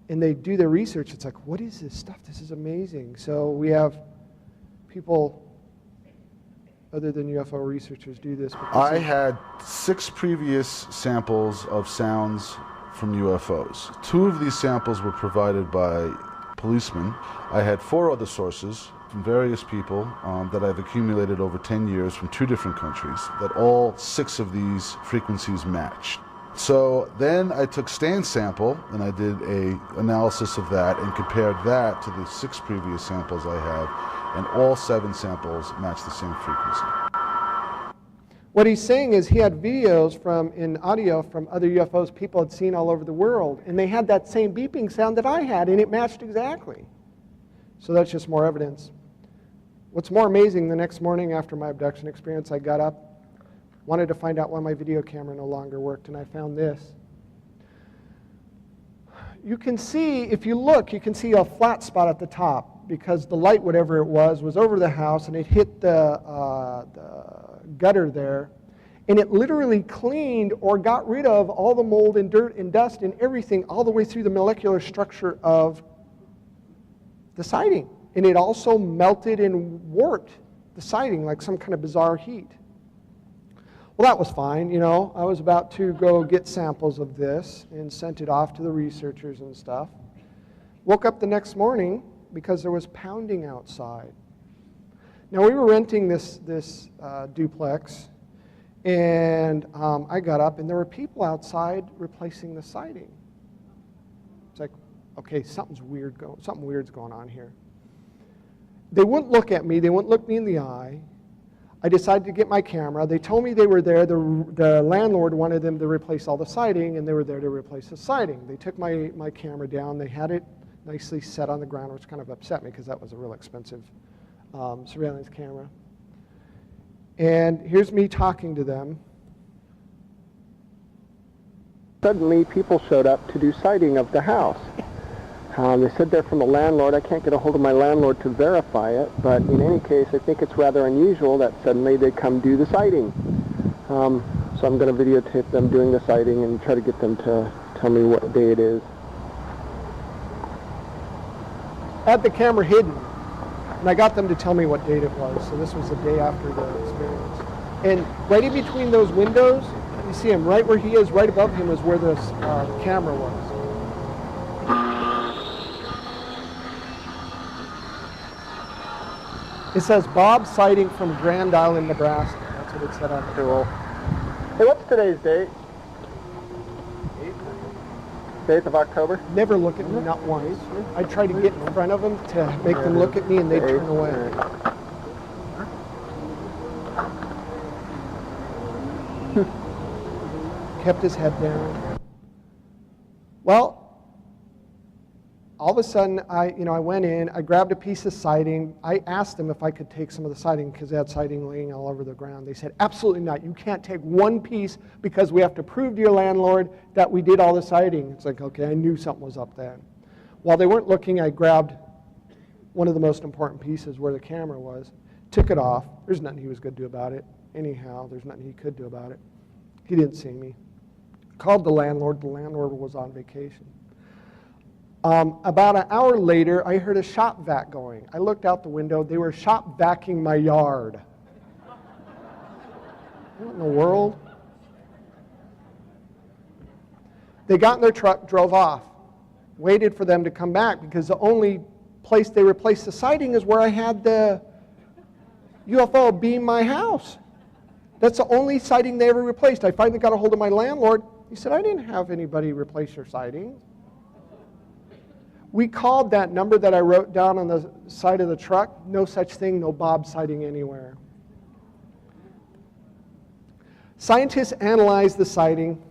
and they do their research. It's like, what is this stuff? This is amazing. So we have people other than UFO researchers do this. I had 6 previous samples of sounds from UFOs. 2 of these samples were provided by policemen. I had 4 other sources from various people that I've accumulated over 10 years from 2 different countries, that all 6 of these frequencies matched. So then I took Stan's sample and I did an analysis of that and compared that to the 6 previous samples I have, and all 7 samples match the same frequency. What he's saying is he had videos in audio from other UFOs people had seen all over the world, and they had that same beeping sound that I had, and it matched exactly. So that's just more evidence. What's more amazing, the next morning after my abduction experience, I got up, wanted to find out why my video camera no longer worked, and I found this. You can see, if you look, you can see a flat spot at the top because the light, whatever it was over the house, and it hit the gutter there, and it literally cleaned or got rid of all the mold and dirt and dust and everything all the way through the molecular structure of the siding. And it also melted and warped the siding like some kind of bizarre heat. Well, that was fine, you know. I was about to go get samples of this and sent it off to the researchers and stuff. Woke up the next morning because there was pounding outside. Now, we were renting this duplex, and I got up, and there were people outside replacing the siding. It's like, okay, something's weird's going on here. They wouldn't look at me. They wouldn't look me in the eye. I decided to get my camera. They told me they were there. The landlord wanted them to replace all the siding, and they were there to replace the siding. They took my camera down. They had it nicely set on the ground, which kind of upset me because that was a real expensive surveillance camera. And here's me talking to them. Suddenly, people showed up to do siding of the house. They said they're from the landlord. I can't get a hold of my landlord to verify it, but in any case, I think it's rather unusual that suddenly they come do the siding. So I'm going to videotape them doing the siding and try to get them to tell me what day it is. I had the camera hidden, and I got them to tell me what date it was. So this was the day after the experience. And right in between those windows, you see him right where he is, right above him is where the camera was. It says Bob Sighting from Grand Island, Nebraska. That's what it said on the door. Hey, what's today's date? 8th of October? Never look at me, not once. I try to get in front of them to make them look at me, and they turn away. Kept his head down. Well, all of a sudden, I went in, I grabbed a piece of siding. I asked them if I could take some of the siding because they had siding laying all over the ground. They said, absolutely not. You can't take one piece because we have to prove to your landlord that we did all the siding. It's like, okay, I knew something was up then. While they weren't looking, I grabbed one of the most important pieces where the camera was, took it off. There's nothing he was going to do about it. Anyhow, there's nothing he could do about it. He didn't see me. Called the landlord. The landlord was on vacation. About an hour later, I heard a shop vac going. I looked out the window. They were shop vacuuming my yard. What in the world? They got in their truck, drove off, waited for them to come back because the only place they replaced the siding is where I had the UFO beam my house. That's the only siding they ever replaced. I finally got a hold of my landlord. He said, I didn't have anybody replace your siding. We called that number that I wrote down on the side of the truck. No such thing, no Bob siding anywhere. Scientists analyzed the siding.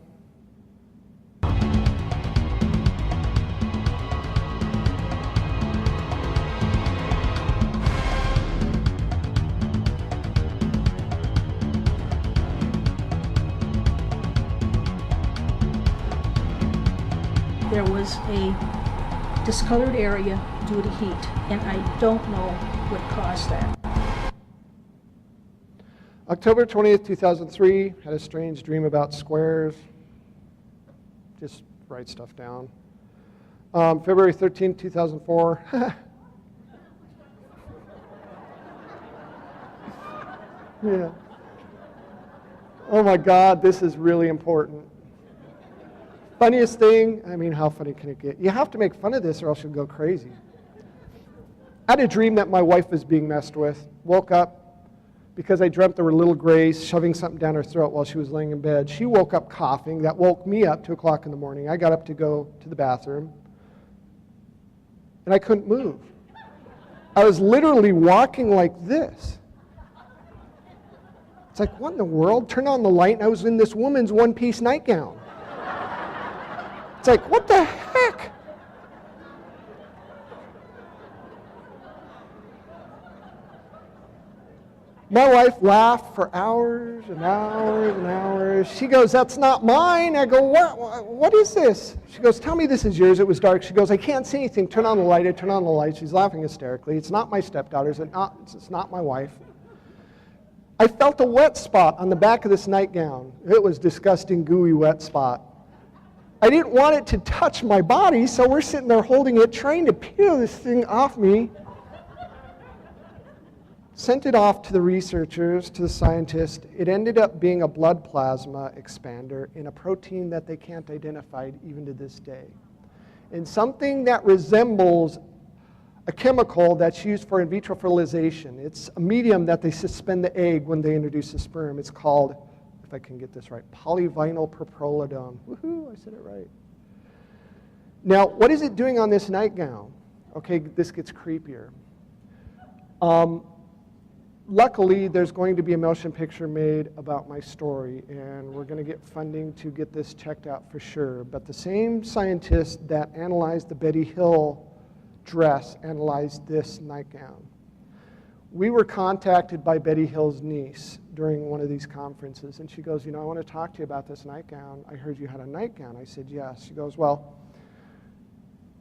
There was a discolored area due to heat, and I don't know what caused that. October 20th, 2003, had a strange dream about squares. Just write stuff down. February 13th, 2004. Yeah. Oh my God, this is really important. Funniest thing, I mean, how funny can it get? You have to make fun of this or else you'll go crazy. I had a dream that my wife was being messed with. Woke up because I dreamt there were little grays shoving something down her throat while she was laying in bed. She woke up coughing. That woke me up 2 o'clock in the morning. I got up to go to the bathroom, and I couldn't move. I was literally walking like this. It's like, what in the world? Turn on the light, and I was in this woman's one-piece nightgown. It's like, what the heck? My wife laughed for hours and hours and hours. She goes, that's not mine. I go, what is this? She goes, tell me this is yours. It was dark. She goes, I can't see anything. Turn on the light. I turn on the light. She's laughing hysterically. It's not my stepdaughter's. It's not my wife. I felt a wet spot on the back of this nightgown. It was disgusting, gooey, wet spot. I didn't want it to touch my body, so we're sitting there holding it, trying to peel this thing off me. Sent it off to the researchers, to the scientists. It ended up being a blood plasma expander in a protein that they can't identify even to this day. And something that resembles a chemical that's used for in vitro fertilization. It's a medium that they suspend the egg when they introduce the sperm. It's called, if I can get this right, polyvinyl propylalidone. Woohoo, I said it right. Now, what is it doing on this nightgown? Okay, this gets creepier. Luckily, there's going to be a motion picture made about my story, and we're going to get funding to get this checked out for sure. But the same scientist that analyzed the Betty Hill dress analyzed this nightgown. We were contacted by Betty Hill's niece during one of these conferences, and she goes, you know, I want to talk to you about this nightgown. I heard you had a nightgown. I said, yes. She goes, well,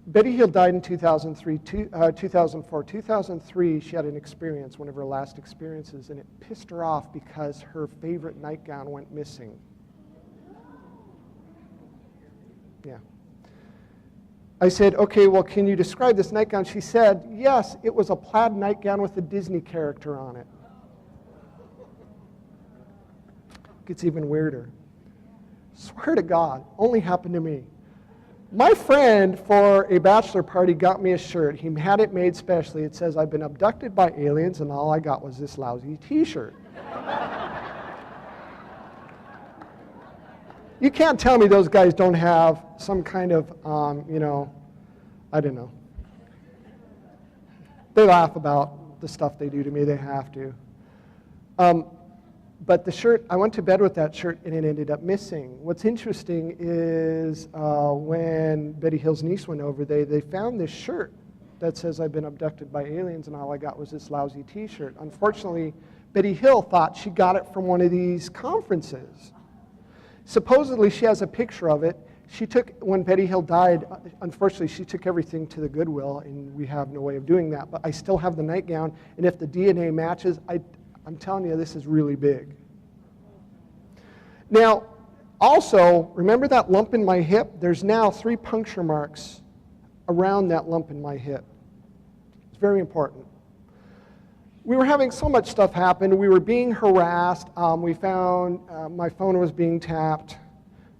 Betty Hill died in 2004. 2003, she had an experience, one of her last experiences, and it pissed her off because her favorite nightgown went missing. Yeah. I said, okay, well, can you describe this nightgown? She said, yes, it was a plaid nightgown with a Disney character on it. Gets even weirder. Swear to God, only happened to me. My friend, for a bachelor party, got me a shirt. He had it made specially. It says, I've been abducted by aliens, and all I got was this lousy t-shirt. You can't tell me those guys don't have some kind of, you know, I don't know. They laugh about the stuff they do to me. They have to. But the shirt, I went to bed with that shirt, and it ended up missing. What's interesting is when Betty Hill's niece went over, they found this shirt that says, I've been abducted by aliens, and all I got was this lousy t-shirt. Unfortunately, Betty Hill thought she got it from one of these conferences. Supposedly, she has a picture of it. She took, when Betty Hill died, unfortunately, she took everything to the Goodwill, and we have no way of doing that. But I still have the nightgown, and if the DNA matches, I'm telling you, this is really big. Now, also, remember that lump in my hip? There's now 3 puncture marks around that lump in my hip. It's very important. We were having so much stuff happen. We were being harassed. We found my phone was being tapped.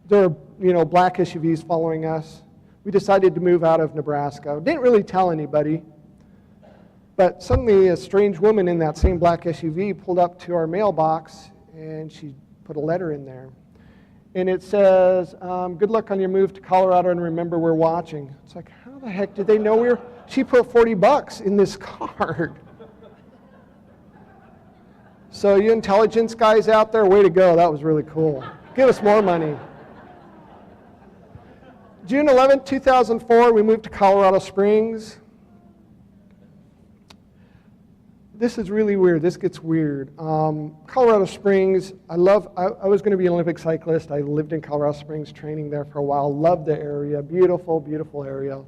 There were, black SUVs following us. We decided to move out of Nebraska. Didn't really tell anybody. But suddenly, a strange woman in that same black SUV pulled up to our mailbox, and she put a letter in there. And it says, good luck on your move to Colorado, and remember we're watching. It's like, how the heck did they know we were? She put $40 in this card. So you intelligence guys out there, way to go. That was really cool. Give us more money. June 11, 2004, we moved to Colorado Springs. This is really weird. This gets weird. Colorado Springs, I was going to be an Olympic cyclist. I lived in Colorado Springs, training there for a while. Loved the area. Beautiful, beautiful area.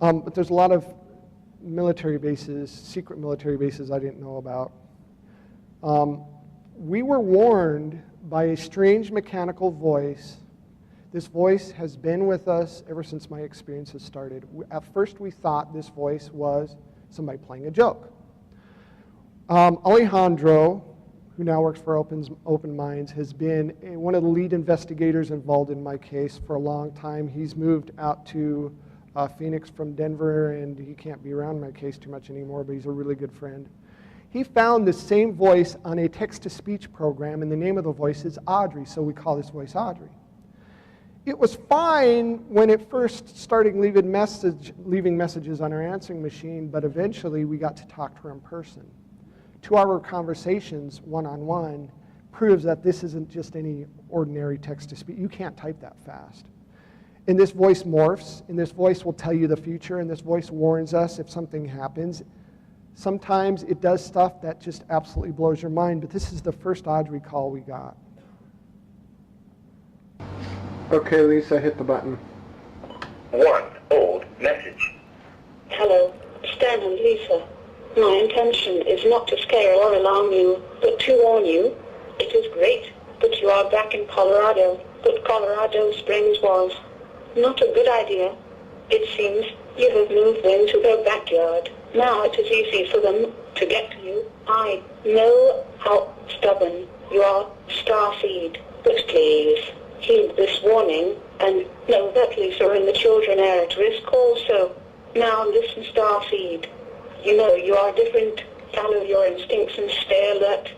But there's a lot of military bases, secret military bases I didn't know about. We were warned by a strange mechanical voice. This voice has been with us ever since my experiences started. At first we thought this voice was somebody playing a joke. Alejandro, who now works for Open Minds, has been one of the lead investigators involved in my case for a long time. He's moved out to Phoenix from Denver, and he can't be around my case too much anymore, but he's a really good friend. He found the same voice on a text-to-speech program, and the name of the voice is Audrey, so we call this voice Audrey. It was fine when it first started leaving messages on our answering machine, but eventually we got to talk to her in person. 2-hour conversations, one-on-one, proves that this isn't just any ordinary text-to-speech. You can't type that fast. And this voice morphs, and this voice will tell you the future, and this voice warns us if something happens. Sometimes it does stuff that just absolutely blows your mind, but this is the first Audrey call we got. Okay, Lisa, hit the button. 1 old message. Hello, Stan and Lisa. My intention is not to scare or alarm you, but to warn you. It is great that you are back in Colorado, but Colorado Springs was not a good idea. It seems you have moved into their backyard. Now it is easy for them to get to you. I know how stubborn you are, Starseed, but please heed this warning and know that Lisa and the children are at risk also. Now listen, Starseed. You know you are different. Follow your instincts and stay alert.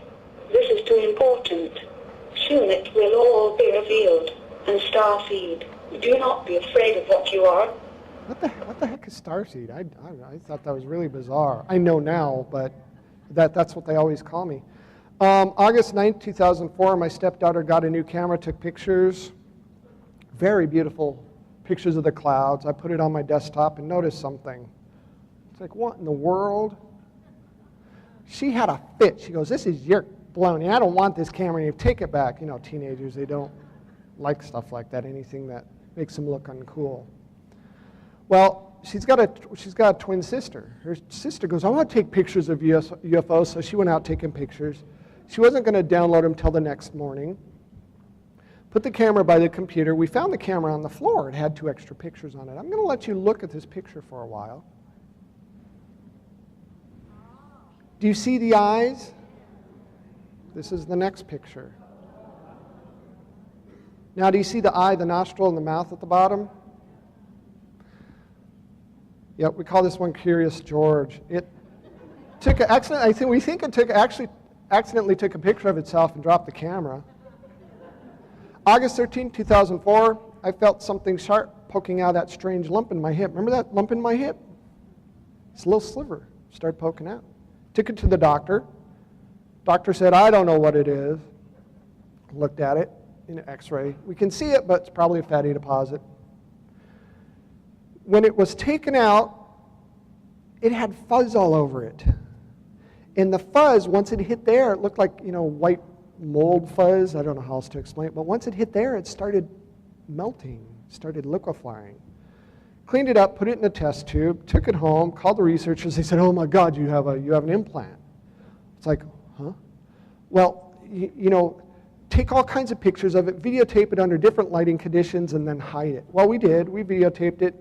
This is too important. Soon it will all be revealed. And Starseed, do not be afraid of what you are. What the heck is Starseed? I thought that was really bizarre. I know now, but that's what they always call me. August 9th, 2004, my stepdaughter got a new camera, took pictures. Very beautiful pictures of the clouds. I put it on my desktop and noticed something. It's like, what in the world? She had a fit. She goes, this is your baloney. I don't want this camera. You take it back. You know, teenagers, they don't like stuff like that, anything that makes them look uncool. Well, she's got a twin sister. Her sister goes, I want to take pictures of UFOs, so she went out taking pictures. She wasn't going to download them till the next morning. Put the camera by the computer. We found the camera on the floor. It had 2 extra pictures on it. I'm going to let you look at this picture for a while. Do you see the eyes? This is the next picture. Now, do you see the eye, the nostril, and the mouth at the bottom? Yep, we call this one Curious George. It took an accident. We think it accidentally took a picture of itself and dropped the camera. August 13, 2004, I felt something sharp poking out of that strange lump in my hip. Remember that lump in my hip? It's a little sliver. Started poking out. Took it to the doctor. Doctor said, I don't know what it is. Looked at it in an x-ray. We can see it, but it's probably a fatty deposit. When it was taken out, it had fuzz all over it. And the fuzz, once it hit there, it looked like, white mold fuzz. I don't know how else to explain it. But once it hit there, it started melting, started liquefying. Cleaned it up, put it in a test tube, took it home, called the researchers. They said, oh my God, you have an implant. It's like, huh? Well, take all kinds of pictures of it, videotape it under different lighting conditions, and then hide it. Well, we did. We videotaped it,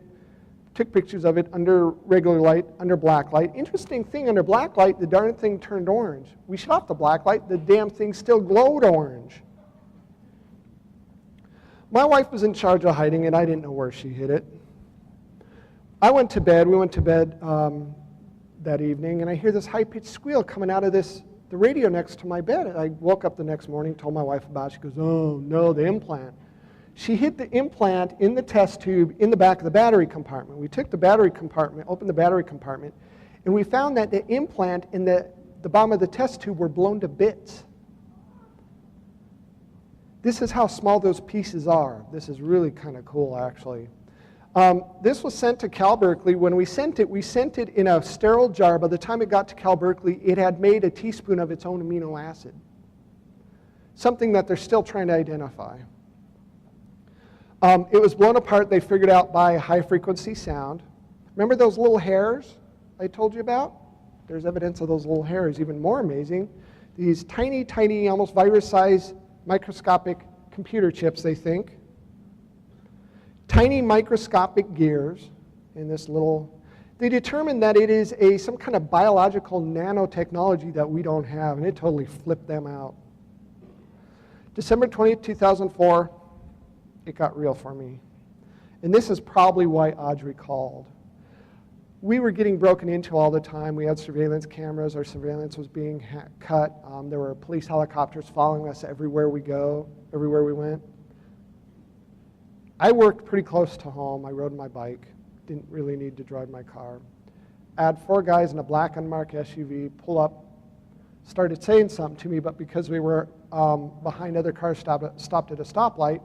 took pictures of it under regular light, under black light. Interesting thing, under black light, the darn thing turned orange. We shut off the black light, the damn thing still glowed orange. My wife was in charge of hiding it. I didn't know where she hid it. We went to bed that evening, and I hear this high-pitched squeal coming out of this the radio next to my bed. And I woke up the next morning, told my wife about it. She goes, oh, no, the implant. She hit the implant in the test tube in the back of the battery compartment. We took the battery compartment, opened the battery compartment, and we found that the implant in the bottom of the test tube were blown to bits. This is how small those pieces are. This is really kind of cool, actually. This was sent to Cal Berkeley. When we sent it in a sterile jar. By the time it got to Cal Berkeley, it had made a teaspoon of its own amino acid, something that they're still trying to identify. It was blown apart, they figured out, by high-frequency sound. Remember those little hairs I told you about? There's evidence of those little hairs. Even more amazing, these tiny, tiny, almost virus-sized microscopic computer chips, they think. Tiny microscopic gears in this little... They determined that it is some kind of biological nanotechnology that we don't have, and it totally flipped them out. December 20th, 2004, it got real for me. And this is probably why Audrey called. We were getting broken into all the time. We had surveillance cameras. Our surveillance was being cut. There were police helicopters following us everywhere we went. I worked pretty close to home. I rode my bike. Didn't really need to drive my car. I had 4 guys in a black unmarked SUV pull up, started saying something to me, but because we were behind other cars stopped at a stoplight,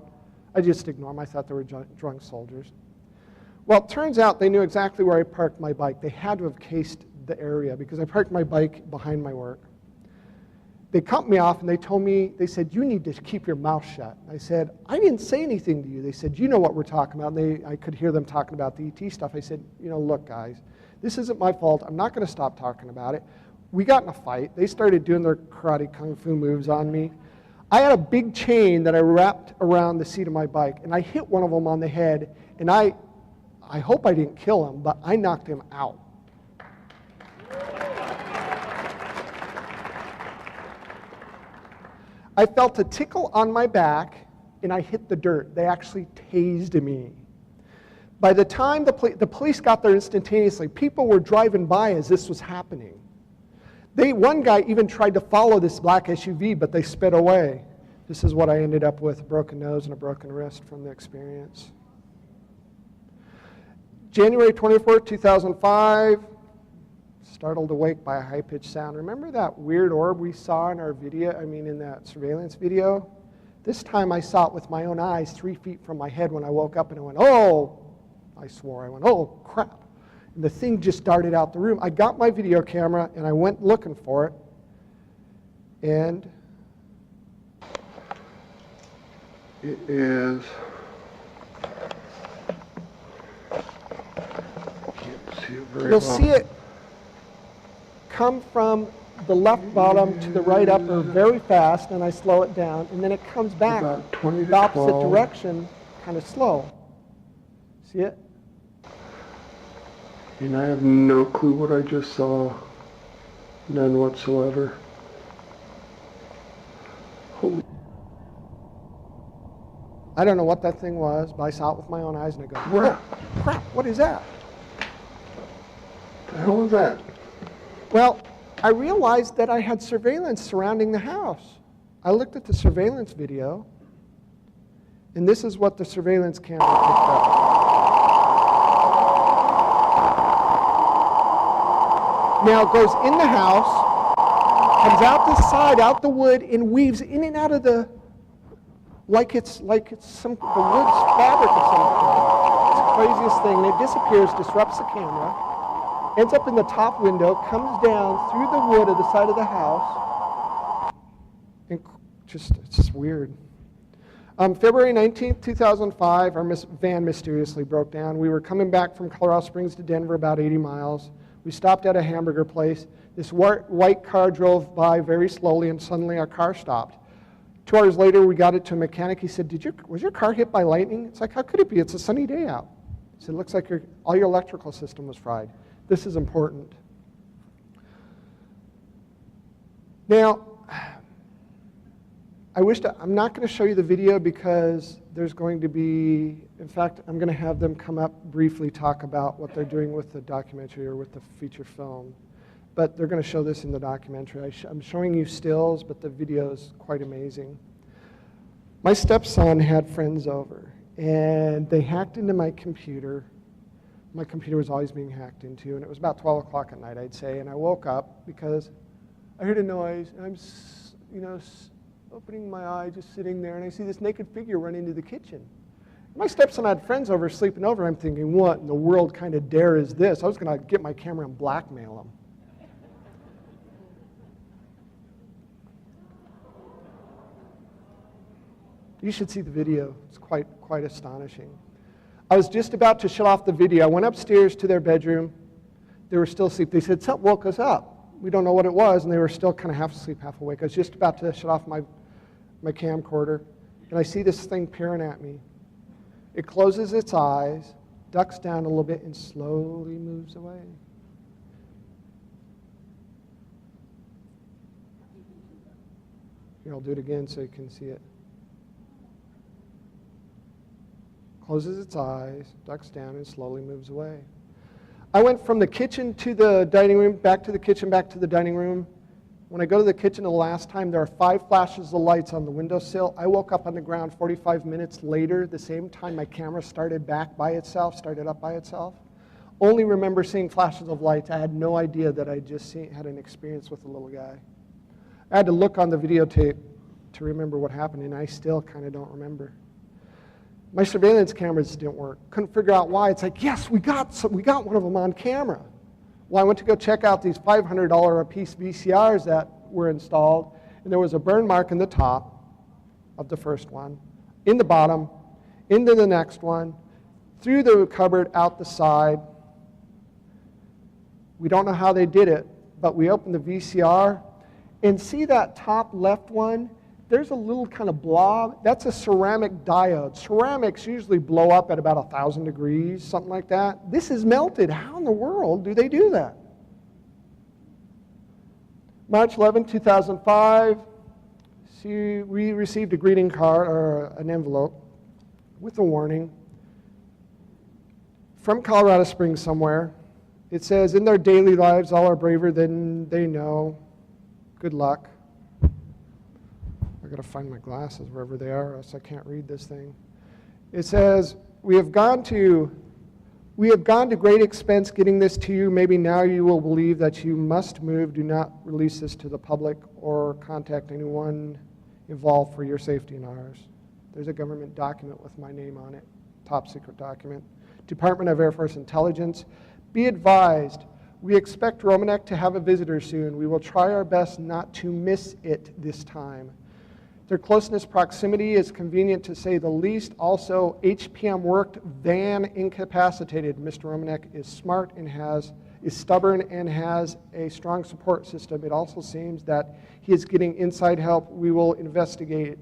I just ignored them. I thought they were drunk soldiers. Well, it turns out they knew exactly where I parked my bike. They had to have cased the area because I parked my bike behind my work. They cut me off and they said, you need to keep your mouth shut. I said, I didn't say anything to you. They said, you know what we're talking about. And I could hear them talking about the ET stuff. I said, look, guys, this isn't my fault. I'm not going to stop talking about it. We got in a fight. They started doing their karate kung fu moves on me. I had a big chain that I wrapped around the seat of my bike, and I hit one of them on the head, and I hope I didn't kill him, but I knocked him out. I felt a tickle on my back, and I hit the dirt. They actually tased me. By the time the police got there instantaneously, people were driving by as this was happening. One guy even tried to follow this black SUV, but they sped away. This is what I ended up with, a broken nose and a broken wrist from the experience. January 24th, 2005, startled awake by a high-pitched sound. Remember that weird orb we saw in our video, in that surveillance video? This time I saw it with my own eyes 3 feet from my head when I woke up, and I went, oh, I swore, I went, oh, crap. And the thing just darted out the room. I got my video camera, and I went looking for it, and it is... You'll see it come from the left bottom to the right upper very fast, and I slow it down, and then it comes back the opposite direction, kind of slow. See it? And I have no clue what I just saw. None whatsoever. Holy... I don't know what that thing was, but I saw it with my own eyes, and I go, whoa, crap, what is that? The hell is that? Well, I realized that I had surveillance surrounding the house. I looked at the surveillance video, and this is what the surveillance camera picked up. Now it goes in the house, comes out the side, out the wood, and weaves in and out of the, like it's the wood's fabric of some kind. It's the craziest thing. And it disappears, disrupts the camera, ends up in the top window, comes down through the wood of the side of the house, and it's just weird. February 19th, 2005, our van mysteriously broke down. We were coming back from Colorado Springs to Denver, about 80 miles. We stopped at a hamburger place. This white car drove by very slowly, and suddenly our car stopped. 2 hours later, we got it to a mechanic. He said, was your car hit by lightning? It's like, how could it be? It's a sunny day out. He said, it looks like all your electrical system was fried. This is important. Now, I'm not going to show you the video because there's going to be, in fact, I'm going to have them come up briefly talk about what they're doing with the documentary or with the feature film. but they're going to show this in the documentary. I'm showing you stills, but the video is quite amazing. My stepson had friends over, and they hacked into my computer. My computer was always being hacked into, and it was about 12 o'clock at night, I'd say, and I woke up because I heard a noise, and I'm, opening my eye, just sitting there, and I see this naked figure run into the kitchen. My stepson had friends over, sleeping over. I'm thinking, what in the world kind of dare is this? I was going to get my camera and blackmail him. You should see the video. It's quite astonishing. I was just about to shut off the video. I went upstairs to their bedroom. They were still asleep. They said, something woke us up. We don't know what it was, and they were still kind of half asleep, half awake. I was just about to shut off my camcorder, and I see this thing peering at me. It closes its eyes, ducks down a little bit, and slowly moves away. Here, I'll do it again so you can see it. Closes its eyes, ducks down, and slowly moves away. I went from the kitchen to the dining room, back to the kitchen, back to the dining room. When I go to the kitchen the last time, there are 5 flashes of lights on the windowsill. I woke up on the ground 45 minutes later, the same time my camera started up by itself. Only remember seeing flashes of lights. I had no idea that I just had an experience with the little guy. I had to look on the videotape to remember what happened, and I still kind of don't remember. My surveillance cameras didn't work. Couldn't figure out why. It's like, yes, we got one of them on camera. Well, I went to go check out these $500 a piece VCRs that were installed, and there was a burn mark in the top of the first one, in the bottom, into the next one, through the cupboard, out the side. We don't know how they did it, but we opened the VCR, and see that top left one? There's a little kind of blob. That's a ceramic diode. Ceramics usually blow up at about 1,000 degrees, something like that. This is melted. How in the world do they do that? March 11, 2005, we received a greeting card or an envelope with a warning from Colorado Springs somewhere. It says, in their daily lives, all are braver than they know. Good luck. I've got to find my glasses wherever they are, or else I can't read this thing. It says, we have gone to great expense getting this to you. Maybe now you will believe that you must move. Do not release this to the public or contact anyone involved for your safety and ours. There's a government document with my name on it, top secret document. Department of Air Force Intelligence. Be advised, we expect Romanek to have a visitor soon. We will try our best not to miss it this time. Their closeness proximity is convenient to say the least. Also, HPM worked van incapacitated. Mr. Romanek is smart and is stubborn and has a strong support system. It also seems that he is getting inside help. We will investigate.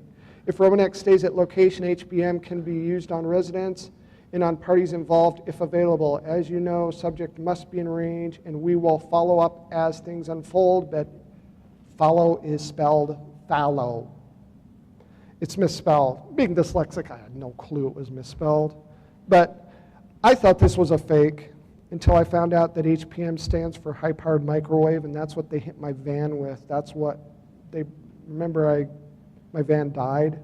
If Romanek stays at location, HPM can be used on residents and on parties involved if available. As you know, subject must be in range, and we will follow up as things unfold, but follow is spelled fallow. It's misspelled. Being dyslexic, I had no clue it was misspelled. But I thought this was a fake until I found out that HPM stands for high-powered microwave, and that's what they hit my van with. That's what remember my van died?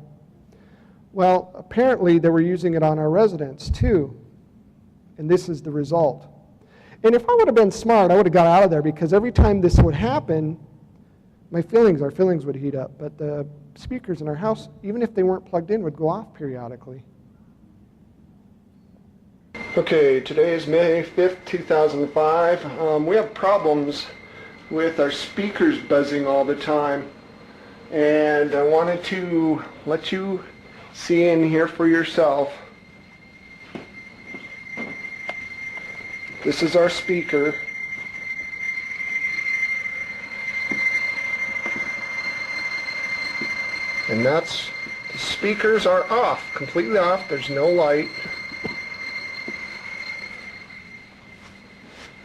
Well, apparently they were using it on our residents too, and this is the result. And if I would have been smart, I would have got out of there, because every time this would happen, our feelings would heat up, but the speakers in our house, even if they weren't plugged in, would go off periodically. Okay, today is May 5th, 2005. We have problems with our speakers buzzing all the time, and I wanted to let you see and hear for yourself. This is our speaker. And the speakers are off, completely off. There's no light.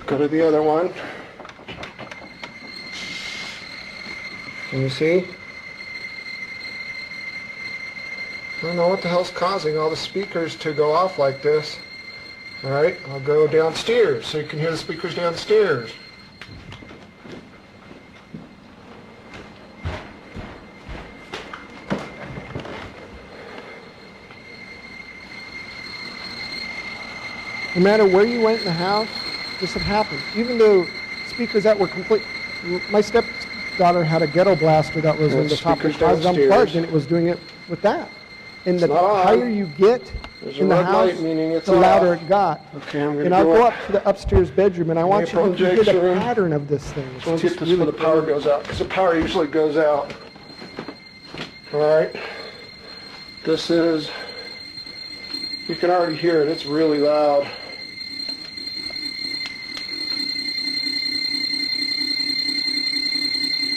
Go to the other one. Can you see? I don't know what the hell's causing all the speakers to go off like this. All right, I'll go downstairs so you can hear the speakers downstairs. No matter where you went in the house, this had happened. Even though speakers that were complete, my stepdaughter had a ghetto blaster that was in the top of the closet unplugged, and it was doing it with that. And the higher you get in the house, the louder it got. Okay, I'm going and to I'll go up to the upstairs bedroom, and I want you to hear Jake's the room. pattern of this thing. So we'll get this where the power goes out, because the power usually goes out. All right. This is, you can already hear it. It's really loud.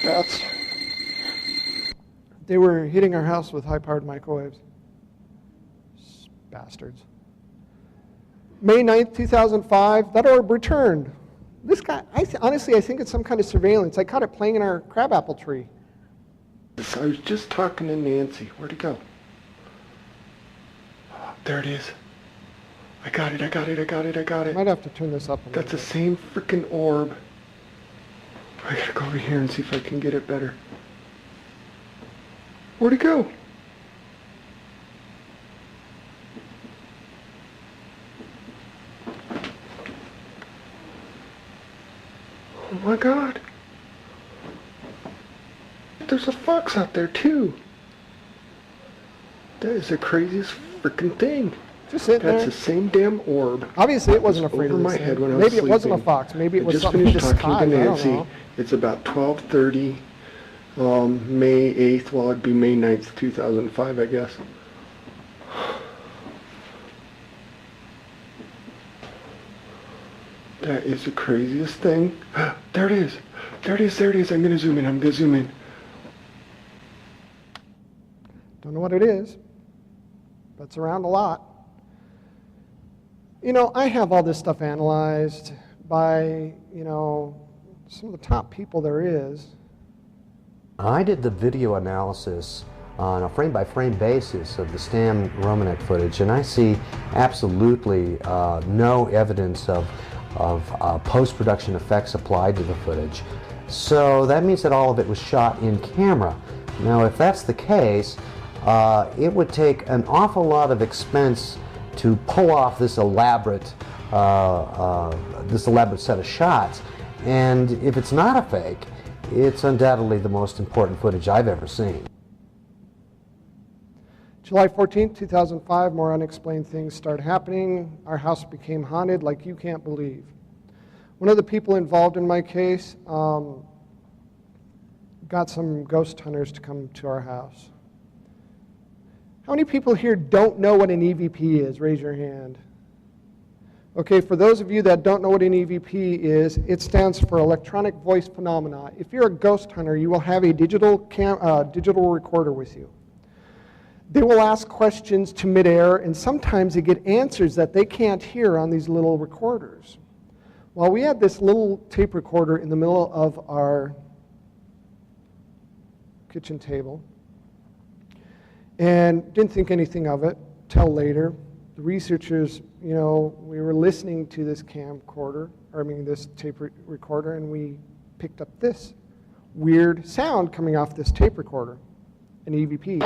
That's... They were hitting our house with high-powered microwaves. Bastards. May 9th, 2005, that orb returned. This guy, honestly, I think it's some kind of surveillance. I caught it playing in our crabapple tree. I was just talking to Nancy. Where'd it go? Oh, there it is. I got it. Might have to turn this up a little That's the same freaking orb. I gotta go over here and see if I can get it better. Where'd it go? Oh my God. There's a fox out there too. That is the craziest freaking thing. Just sitting there. That's the same damn orb. Obviously, it wasn't afraid over of my this head thing. when I was Maybe it wasn't a sleeping. fox. Maybe it was I just something in finished the talking sky. to I don't Nancy. know. It's about 12:30, May 8th. Well, it'd be May 9th, 2005, I guess. That is the craziest thing. There it is. There it is. There it is. I'm going to zoom in. Don't know what it is, but it's around a lot. You know, I have all this stuff analyzed by, you know, some of the top people there is. I did the video analysis on a frame-by-frame basis of the Stan Romanek footage, and I see absolutely no evidence of post-production effects applied to the footage. So that means that all of it was shot in camera. Now, if that's the case, it would take an awful lot of expense to pull off this elaborate set of shots. And if it's not a fake, it's undoubtedly the most important footage I've ever seen. July 14th, 2005, more unexplained things start happening. Our house became haunted like you can't believe. One of the people involved in my case got some ghost hunters to come to our house. How many people here don't know what an EVP is? Raise your hand. Okay, for those of you that don't know what an EVP is, it stands for Electronic Voice Phenomena. If you're a ghost hunter, you will have a digital recorder with you. They will ask questions to midair, and sometimes they get answers that they can't hear on these little recorders. Well, we had this little tape recorder in the middle of our kitchen table, and didn't think anything of it till later. The researchers, you know, we were listening to this this tape recorder, and we picked up this weird sound coming off this tape recorder, an EVP.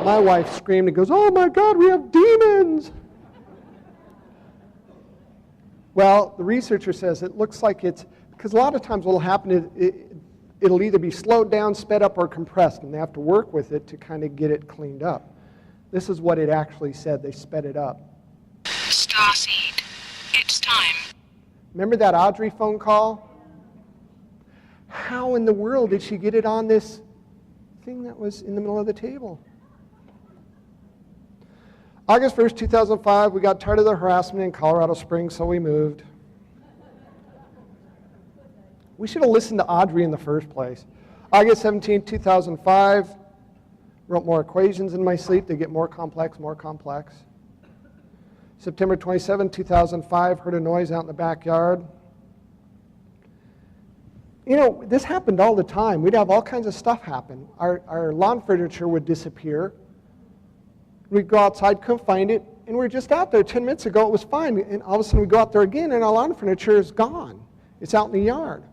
My wife screamed and goes, "Oh my God, we have demons!" Well, the researcher says it looks like it's, because a lot of times what will happen is it'll either be slowed down, sped up, or compressed, and they have to work with it to kind of get it cleaned up. This is what it actually said. They sped it up. Starseed, it's time. Remember that Audrey phone call? How in the world did she get it on this thing that was in the middle of the table? August 1st, 2005, we got tired of the harassment in Colorado Springs, so we moved. We should have listened to Audrey in the first place. August 17th, 2005, wrote more equations in my sleep. They get more complex, more complex. September 27th, 2005, heard a noise out in the backyard. You know, this happened all the time. We'd have all kinds of stuff happen. Our lawn furniture would disappear. We'd go outside, couldn't find it. and we were just out there 10 minutes ago, it was fine, and all of a sudden we go out there again and our lawn furniture is gone. It's out in the yard.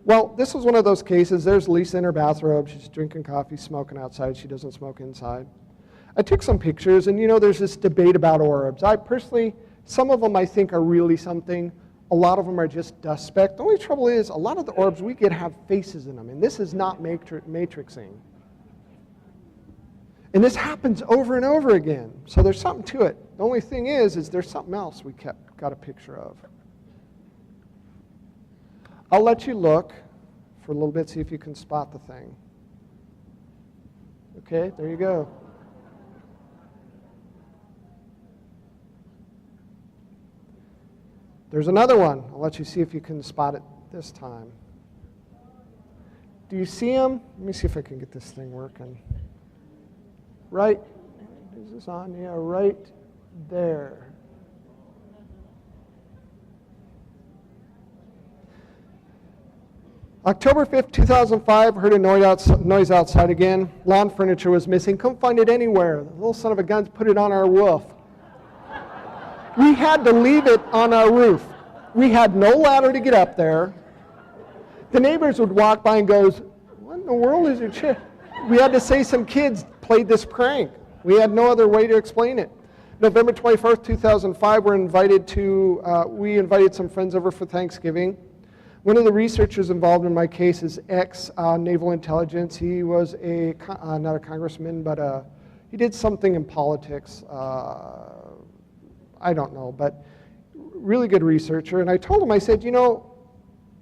Well, this was one of those cases. There's Lisa in her bathrobe. She's drinking coffee, smoking outside. She doesn't smoke inside. I took some pictures, and there's this debate about orbs. I personally, some of them I think are really something. A lot of them are just dust speck. The only trouble is a lot of the orbs we get have faces in them, and this is not matrixing. And this happens over and over again. So there's something to it. The only thing is there's something else we got a picture of. I'll let you look for a little bit, see if you can spot the thing. Okay, there you go. There's another one. I'll let you see if you can spot it this time. Do you see them? Let me see if I can get this thing working. Right, is this on? Yeah, right there. October 5th, 2005, heard a noise outside again. Lawn furniture was missing. Couldn't find it anywhere. The little son of a gun put it on our roof. We had to leave it on our roof. We had no ladder to get up there. The neighbors would walk by and goes, "What in the world is your chair?" We had to say some kids played this prank. We had no other way to explain it. November 21st, 2005, we invited some friends over for Thanksgiving. One of the researchers involved in my case is ex-Naval Intelligence. He was not a congressman, but he did something in politics. I don't know, but really good researcher. And I told him, I said, here,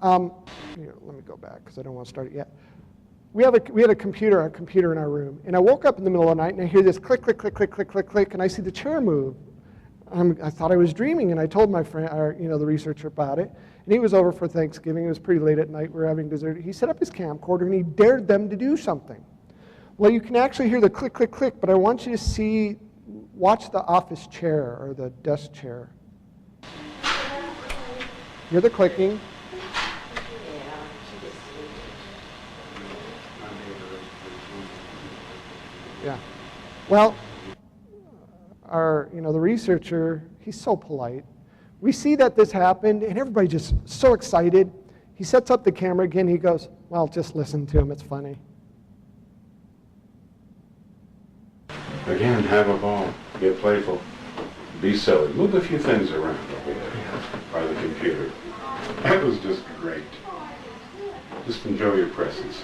let me go back because I don't want to start it yet. We had a computer in our room, and I woke up in the middle of the night and I hear this click, click, click, click, click, click, click, and I see the chair move. I thought I was dreaming, and I told my friend, the researcher about it. And he was over for Thanksgiving. It was pretty late at night. We were having dessert. He set up his camcorder, and he dared them to do something. Well, you can actually hear the click, click, click, but I want you to watch the office chair or the desk chair. Hear the clicking. Yeah. Well, the researcher, he's so polite. We see that this happened, and everybody just so excited. He sets up the camera again. He goes, "Well, just listen to him. It's funny." Again, have a ball. Get playful. Be silly. Move a few things around over there by the computer. That was just great. Just enjoy your presence.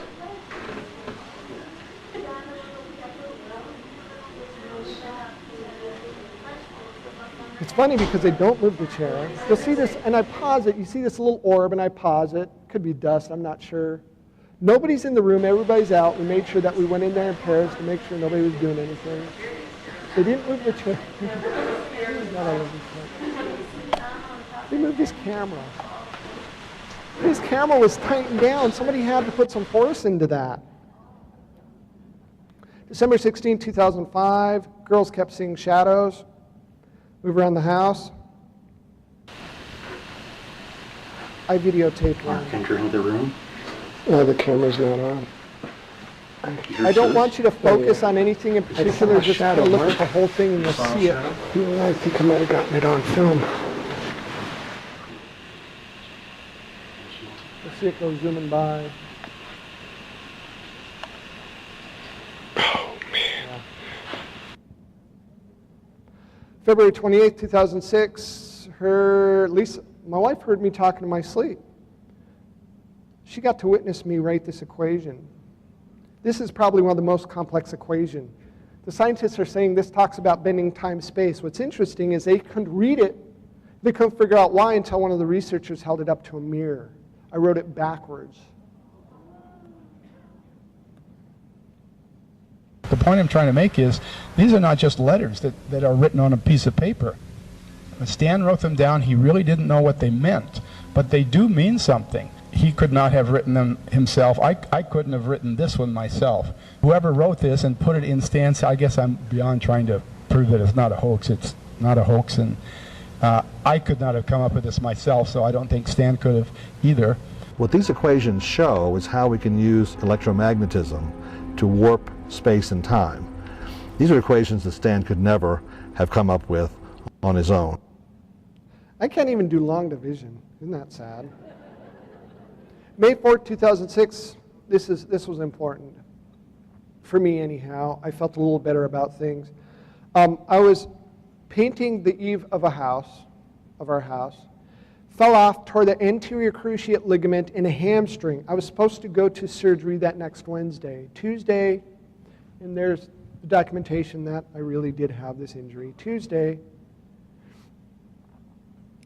It's funny because they don't move the chair. You'll see this, and I pause it. You see this little orb, and I pause it. Could be dust, I'm not sure. Nobody's in the room, everybody's out. We made sure that we went in there in pairs to make sure nobody was doing anything. They didn't move the chair. They moved his camera. His camera was tightened down. Somebody had to put some force into that. December 16, 2005, girls kept seeing shadows move around the house. I videotaped one. Enter another room. No, the camera's not on. I don't want you to focus on anything in particular. Just kind of look at the whole thing and you'll see it. I think I might have gotten it on film. Let's see it go zooming by. Oh, man. February 28th, 2006, my wife heard me talking in my sleep. She got to witness me write this equation. This is probably one of the most complex equations. The scientists are saying this talks about bending time-space. What's interesting is they couldn't read it. They couldn't figure out why until one of the researchers held it up to a mirror. I wrote it backwards. The point I'm trying to make is these are not just letters that are written on a piece of paper. When Stan wrote them down, he really didn't know what they meant, but they do mean something. He could not have written them himself. I couldn't have written this one myself. Whoever wrote this and put it in Stan's, I guess I'm beyond trying to prove that it's not a hoax. It's not a hoax, and I could not have come up with this myself, so I don't think Stan could have either. What these equations show is how we can use electromagnetism to warp space and time. These are equations that Stan could never have come up with on his own. I can't even do long division. Isn't that sad? May 4th, 2006, this was important. For me, anyhow. I felt a little better about things. I was painting the eave of our house, fell off, tore the anterior cruciate ligament in a hamstring. I was supposed to go to surgery that next Wednesday. Tuesday, and there's the documentation that I really did have this injury. Tuesday,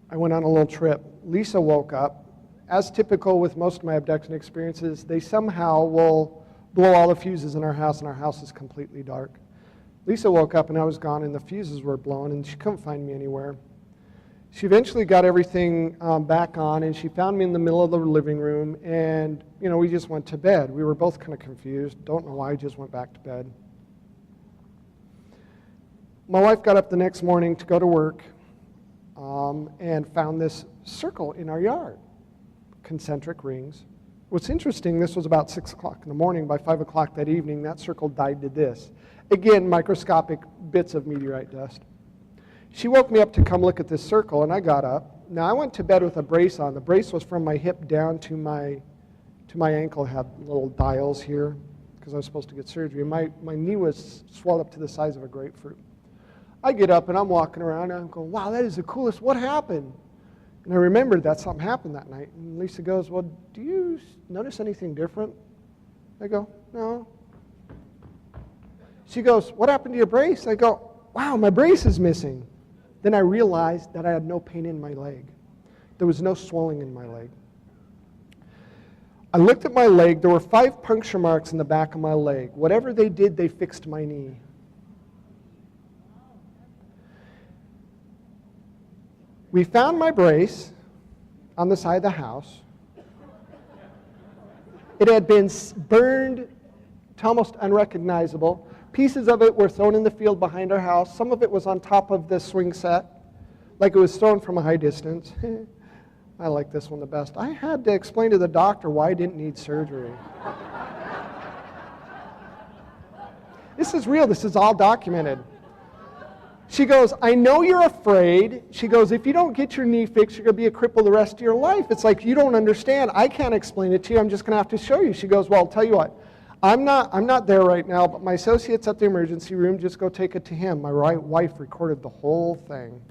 I went on a little trip. Lisa woke up. As typical with most of my abduction experiences, they somehow will blow all the fuses in our house, and our house is completely dark. Lisa woke up, and I was gone, and the fuses were blown, and she couldn't find me anywhere. She eventually got everything back on, and she found me in the middle of the living room, and, you know, we just went to bed. We were both kind of confused. Don't know why, just went back to bed. My wife got up the next morning to go to work and found this circle in our yard, concentric rings. What's interesting, this was about 6 o'clock in the morning. By 5 o'clock that evening, that circle died to this. Again, microscopic bits of meteorite dust. She woke me up to come look at this circle, and I got up. Now, I went to bed with a brace on. The brace was from my hip down to my ankle. It had little dials here because I was supposed to get surgery. My knee was swelled up to the size of a grapefruit. I get up, and I'm walking around, and I'm going, wow, that is the coolest. What happened? And I remembered that something happened that night. And Lisa goes, well, do you notice anything different? I go, no. She goes, what happened to your brace? I go, wow, my brace is missing. Then I realized that I had no pain in my leg. There was no swelling in my leg. I looked at my leg. There were 5 puncture marks in the back of my leg. Whatever they did, they fixed my knee. We found my brace on the side of the house. It had been burned to almost unrecognizable. Pieces of it were thrown in the field behind our house. Some of it was on top of the swing set, like it was thrown from a high distance. I like this one the best. I had to explain to the doctor why I didn't need surgery. This is real. This is all documented. She goes, I know you're afraid. She goes, if you don't get your knee fixed, you're going to be a cripple the rest of your life. It's like, you don't understand. I can't explain it to you. I'm just going to have to show you. She goes, well, I'll tell you what. I'm not there right now, but my associate's at the emergency room. Just go take it to him. My wife recorded the whole thing.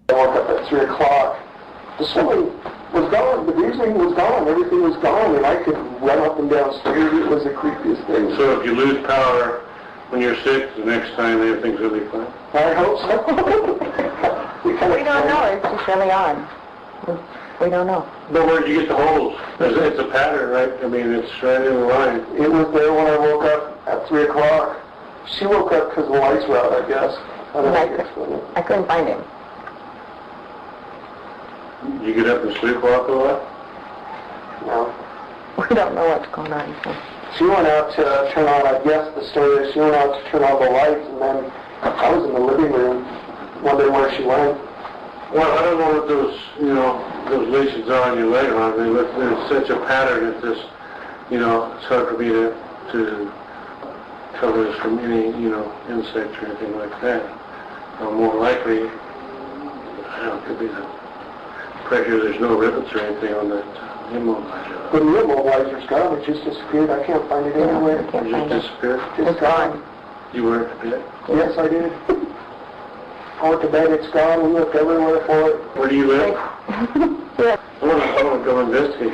I woke up at 3 o'clock. The swelling was gone. The bruising was gone. Everything was gone, and I could run up and down stairs. It was the creepiest thing. So if you lose power when you're sick, the next time everything's really fine? I hope so. We don't know. It's just early on. We don't know. But where'd you get the holes? It's a pattern, right? I mean, it's right in the line. It was there when I woke up at 3 o'clock. She woke up because the lights were out, I guess. I couldn't find him. You get up and sleepwalk a lot? No. We don't know what's going on. So. She went out to turn on, I guess the story is she went out to turn on the lights, and then I was in the living room wondering where she went. Well, I don't know what those, those lesions are on your leg, I mean, there's such a pattern that this, it's hard for me to cover this from any, insect or anything like that. More likely, it could be the pressure. There's no rivets or anything on that immobilizer. But the immobilizer's gone. It just disappeared. I can't find it anywhere. It just disappeared? It's gone. You were at bed? Yes, I did. I went to bed. It's gone. We looked everywhere for it. Where do you live? I want to go investigate.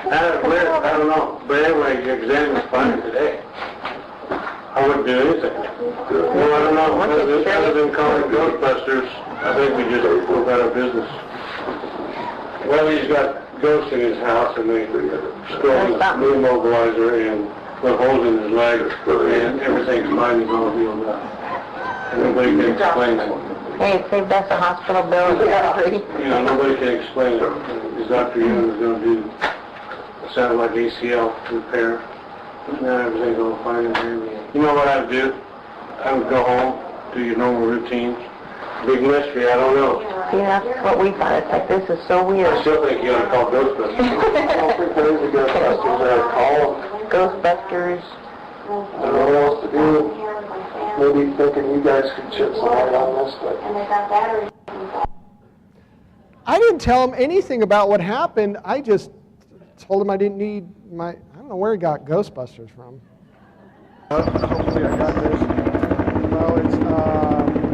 I don't know. But anyway, your exam is fine today. I wouldn't do anything. Well, I don't know. Other than calling Ghostbusters, I think we just go about our business. Well, he's got ghosts in his house, and they stole his immobilizer and put holes in his leg, and everything's fine. He's all healed up. And nobody can explain it. Hey, it saved us a hospital bill. Nobody can explain it. His Dr. Young is going to do, it sounded like ACL repair. Now everything's all fine and dandy. You know what I would do? I would go home, do your normal routine. Big mystery, I don't know. See, that's what we thought. It's like, this is so weird. I still think you ought to call Ghostbusters. I don't think there is a Ghostbusters there. Call Ghostbusters. I don't know what else to do. maybe thinking you guys could shed some light on this, but... And they got batteries. I didn't tell him anything about what happened. I just told him I didn't need my, I don't know where he got Ghostbusters from. Hopefully I got this. Well, it's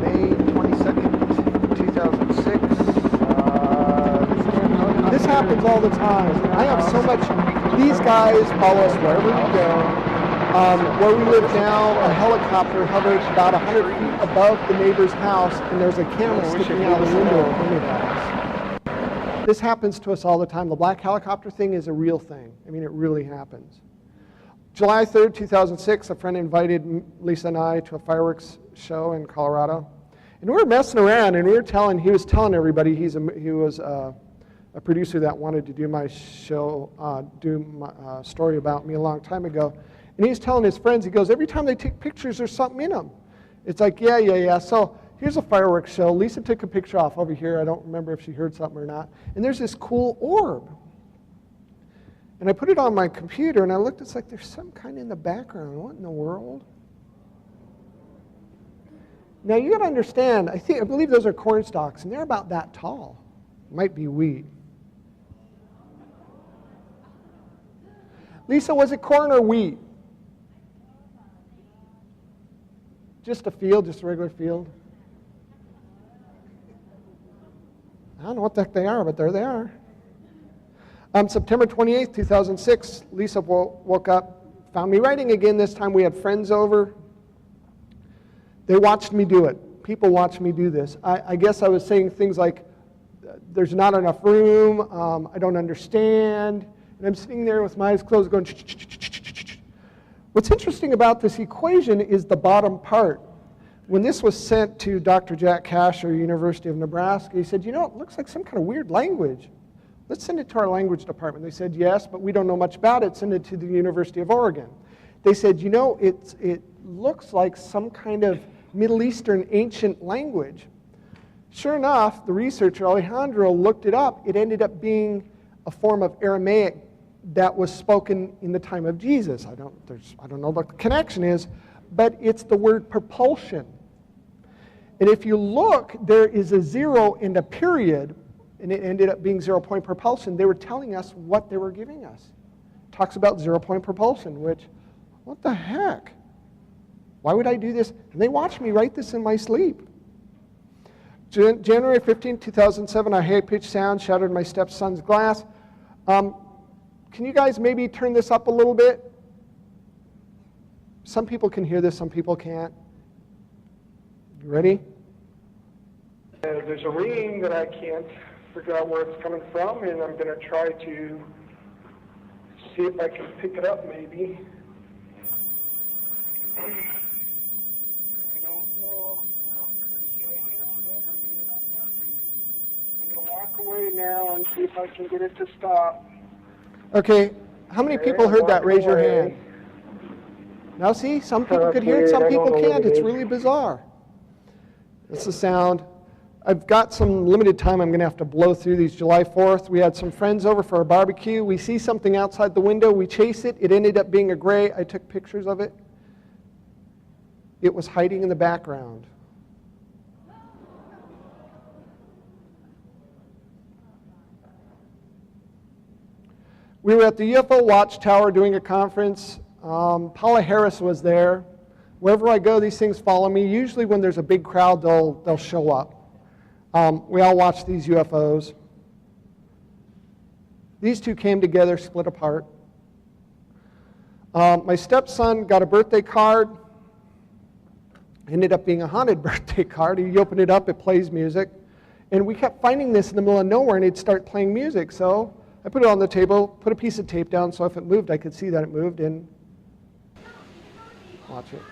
May 22nd, 2006. This happens all the time. I have so much, these guys follow us wherever we go. Where we live now, a helicopter hovers about 100 feet above the neighbor's house, and there's a camera sticking out the window of any of us. This happens to us all the time. The black helicopter thing is a real thing. I mean, it really happens. July 3rd, 2006, a friend invited Lisa and I to a fireworks show in Colorado. And we were messing around, and he was telling everybody he was a producer that wanted to do my show, do my story about me a long time ago. And he's telling his friends, he goes, every time they take pictures, there's something in them. It's like, yeah. So here's a fireworks show. Lisa took a picture off over here. I don't remember if she heard something or not. And there's this cool orb. And I put it on my computer, and I looked, it's like there's some kind in the background. What in the world? Now, you got to understand, I believe those are corn stalks, and they're about that tall. Might be wheat. Lisa, was it corn or wheat? Just a field, just a regular field? I don't know what the heck they are, but there they are. September 28th, 2006, Lisa woke up, found me writing again. This time we had friends over. They watched me do it. People watched me do this. I guess I was saying things like, there's not enough room, I don't understand. And I'm sitting there with my eyes closed going, What's interesting about this equation is the bottom part. When this was sent to Dr. Jack Kasher, University of Nebraska, he said, it looks like some kind of weird language. Let's send it to our language department. They said, yes, but we don't know much about it. Send it to the University of Oregon. They said, it looks like some kind of Middle Eastern ancient language. Sure enough, the researcher, Alejandro, looked it up. It ended up being a form of Aramaic that was spoken in the time of Jesus. I don't know what the connection is, but it's the word propulsion. And if you look, there is a zero and a period, and it ended up being 0-point propulsion. They were telling us what they were giving us. It talks about 0-point propulsion, which, what the heck? Why would I do this? And they watched me write this in my sleep. January 15, 2007, a high-pitched sound shattered my stepson's glass. Can you guys maybe turn this up a little bit? Some people can hear this, some people can't. You ready? There's a ringing that I can't figure out where it's coming from, and I'm going to try to see if I can pick it up maybe. I don't know. I'm going to walk away now and see if I can get it to stop. Okay, how many people heard that? Raise your hand. Now see, some people could hear it, some people can't. It's really bizarre. It's the sound. I've got some limited time. I'm going to have to blow through these. July 4th, we had some friends over for a barbecue. We see something outside the window. We chase it. It ended up being a gray. I took pictures of it. It was hiding in the background. We were at the UFO Watchtower doing a conference. Paula Harris was there. Wherever I go, these things follow me. Usually when there's a big crowd, they'll show up. We all watch these UFOs. These two came together, split apart. My stepson got a birthday card. Ended up being a haunted birthday card. You open it up, it plays music. And we kept finding this in the middle of nowhere, and it'd start playing music. So I put it on the table, put a piece of tape down, so if it moved, I could see that it moved, and watch it.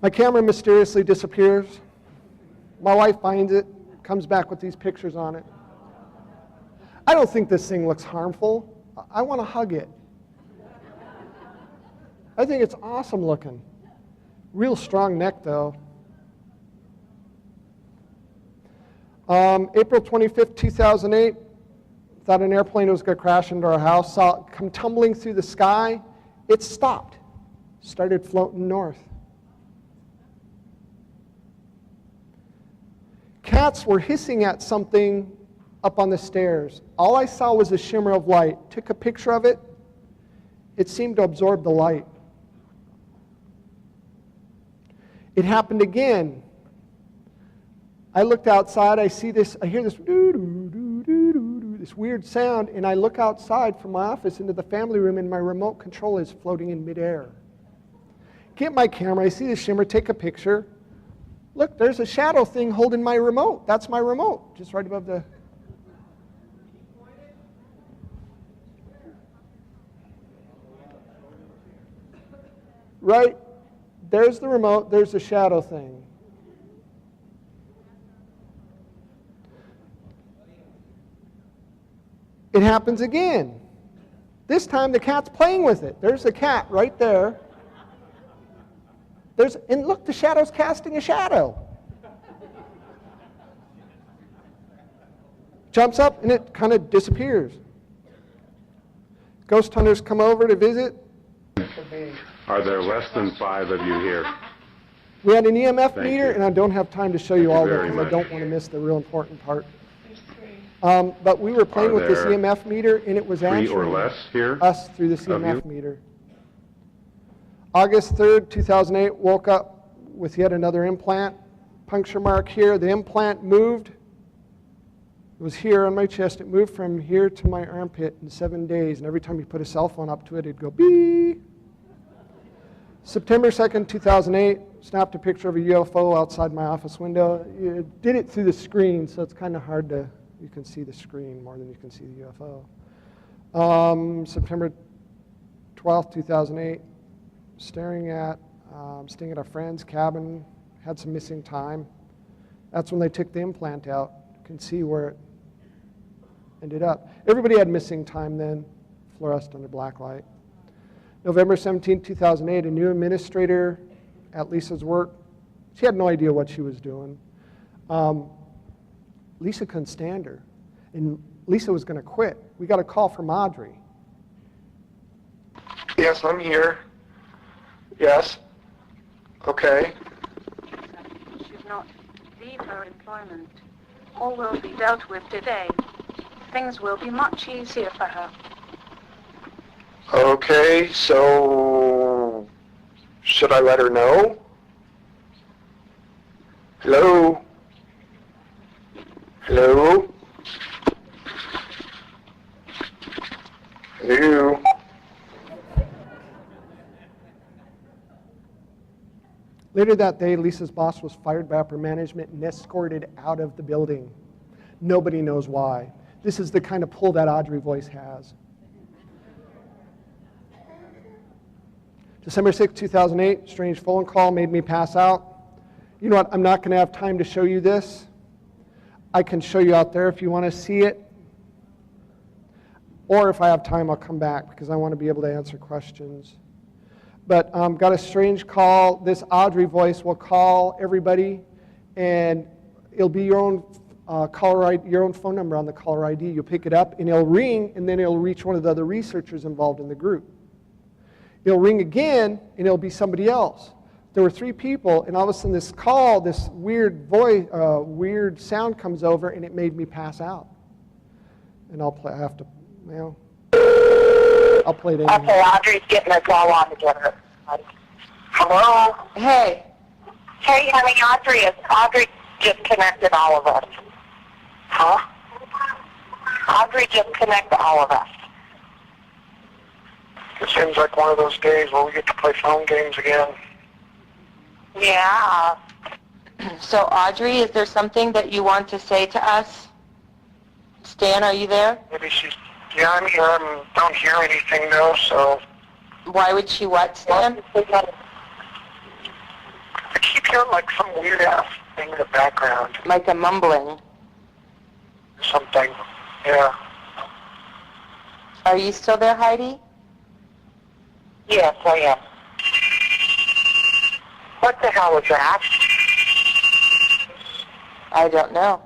My camera mysteriously disappears. My wife finds it, comes back with these pictures on it. I don't think this thing looks harmful. I want to hug it. I think it's awesome looking. Real strong neck, though. April 25th, 2008, thought an airplane was going to crash into our house, saw it come tumbling through the sky. It stopped, started floating north. Cats were hissing at something up on the stairs. All I saw was a shimmer of light. Took a picture of it. It seemed to absorb the light. It happened again. I looked outside, I hear this doo-doo-doo-doo-doo-doo, this weird sound, and I look outside from my office into the family room, and my remote control is floating in midair. Get my camera, I see the shimmer, take a picture. Look, there's a shadow thing holding my remote. That's my remote, just right above the... Right, there's the remote, there's the shadow thing. It happens again. This time the cat's playing with it. There's the cat right there. And look, the shadow's casting a shadow. Jumps up and it kind of disappears. Ghost hunters come over to visit. Are there less than 5 of you here? We had an EMF Thank meter, you. and I don't have time to show you all of it very because I much. don't want to miss the real important part. But we were playing Are with this there EMF meter, and it was 3 answering or less here us through this of EMF you? meter. August 3rd, 2008, woke up with yet another implant. Puncture mark here. The implant moved. It was here on my chest. It moved from here to my armpit in 7 days, and every time you put a cell phone up to it, it'd go beep. September 2nd, 2008, snapped a picture of a UFO outside my office window. It did it through the screen, so it's kind of hard to, you can see the screen more than you can see the UFO. September 12th, 2008, staying at a friend's cabin, had some missing time. That's when they took the implant out. You can see where it ended up. Everybody had missing time then, fluoresced under black light. November 17, 2008, a new administrator at Lisa's work. She had no idea what she was doing. Lisa couldn't stand her, and Lisa was going to quit. We got a call from Audrey. Yes, I'm here. Yes. Okay. She should not leave her employment. All will be dealt with today. Things will be much easier for her. Okay, so should I let her know? Hello? Hello? Hello? Later that day, Lisa's boss was fired by upper management and escorted out of the building. Nobody knows why. This is the kind of pull that Audrey voice has. December 6, 2008, strange phone call made me pass out. You know what, I'm not going to have time to show you this. I can show you out there if you want to see it. Or if I have time, I'll come back because I want to be able to answer questions. But got a strange call. This Audrey voice will call everybody, and it'll be your own caller ID, your own phone number on the caller ID. You'll pick it up, and it'll ring, and then it'll reach one of the other researchers involved in the group. It'll ring again, and it'll be somebody else. There were 3 people, and all of a sudden this call, this weird voice, weird sound comes over, and it made me pass out. And I'll play. I have to, you know, I'll play it anyway. Okay, Audrey's getting us all on together. Hello? Hey. Hey, honey, Audrey just connected all of us. Huh? Audrey just connected all of us. It seems like one of those days where we get to play phone games again. Yeah. So, Audrey, is there something that you want to say to us? Stan, are you there? Maybe she's... Yeah, I'm here. I don't hear anything, though, so... Why would she what, Stan? I keep hearing, like, some weird-ass thing in the background. Like a mumbling. Something. Yeah. Are you still there, Heidi? Yes, I am. What the hell is that? I don't know.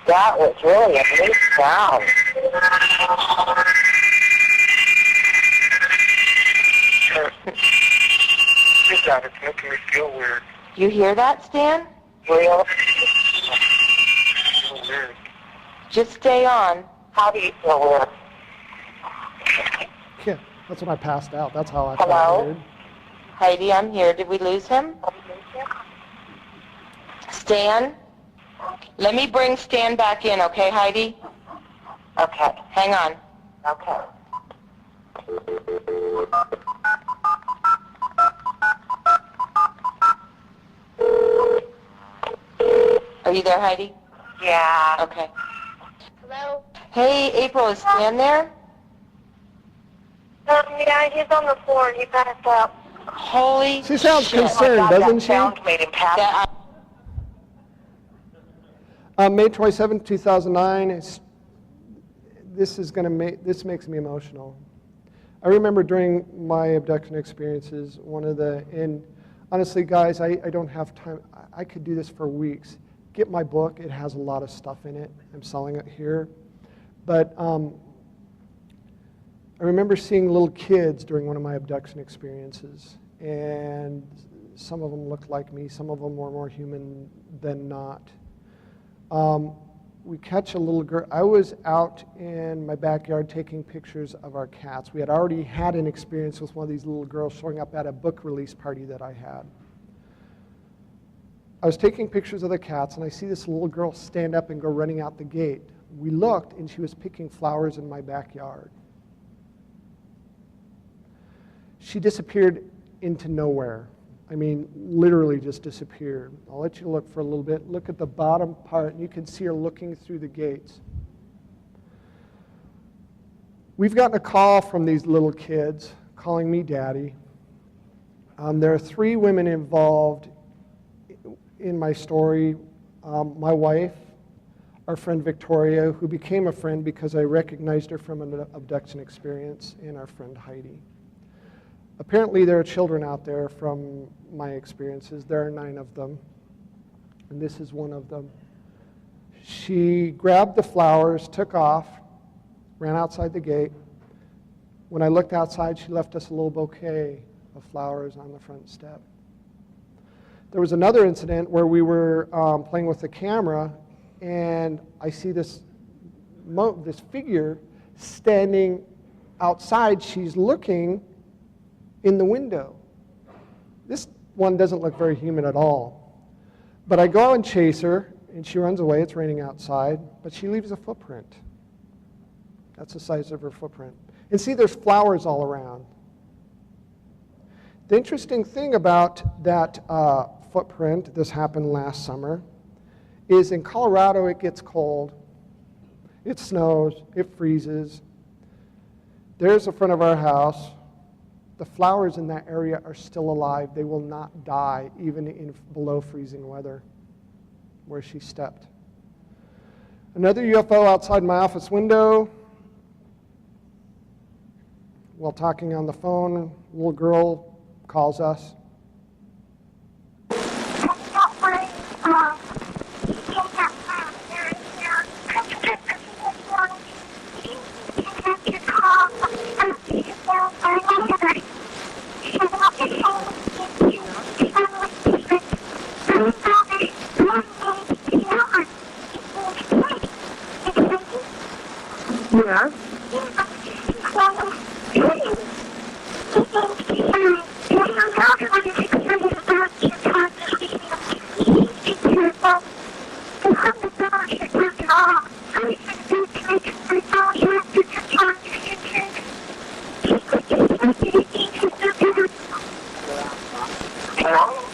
That was really a neat sound. God, it's making me feel weird. You hear that, Stan? Real? Weird. Just stay on. How do you feel weird? Yeah, that's when I passed out. That's how I Hello? felt weird. Heidi, I'm here. Did we lose him? Stan? Let me bring Stan back in, okay, Heidi? Okay. Hang on. Okay. Are you there, Heidi? Yeah. Okay. Hello? Hey, April, is Stan there? Yeah, he's on the floor and he passed out. Holy She sounds shit. concerned, doesn't she? Sound made him pass out. May 27, 2009. This makes me emotional. I remember during my abduction experiences, and honestly, guys, I don't have time. I could do this for weeks. Get my book. It has a lot of stuff in it. I'm selling it here. But I remember seeing little kids during one of my abduction experiences, and some of them looked like me. Some of them were more human than not. We catch a little girl. I was out in my backyard taking pictures of our cats. We had already had an experience with one of these little girls showing up at a book release party that I had. I was taking pictures of the cats, and I see this little girl stand up and go running out the gate. We looked, and she was picking flowers in my backyard. She disappeared into nowhere. I mean, literally just disappeared. I'll let you look for a little bit. Look at the bottom part, and you can see her looking through the gates. We've gotten a call from these little kids calling me daddy. There are 3 women involved in my story. My wife, our friend Victoria, who became a friend because I recognized her from an abduction experience, and our friend Heidi. Apparently there are children out there from my experiences. There are 9 of them, and this is one of them. She grabbed the flowers, took off, ran outside the gate. When I looked outside, she left us a little bouquet of flowers on the front step. There was another incident where we were playing with the camera, and I see this figure standing outside. She's looking in the window. This one doesn't look very human at all. But I go and chase her, and she runs away. It's raining outside, but she leaves a footprint. That's the size of her footprint. And see, there's flowers all around. The interesting thing about that footprint, this happened last summer, is in Colorado it gets cold. It snows, it freezes. There's the front of our house. The flowers in that area are still alive. They will not die, even in below freezing weather, where she stepped. Another UFO outside my office window. While talking on the phone, a little girl calls us. Yeah.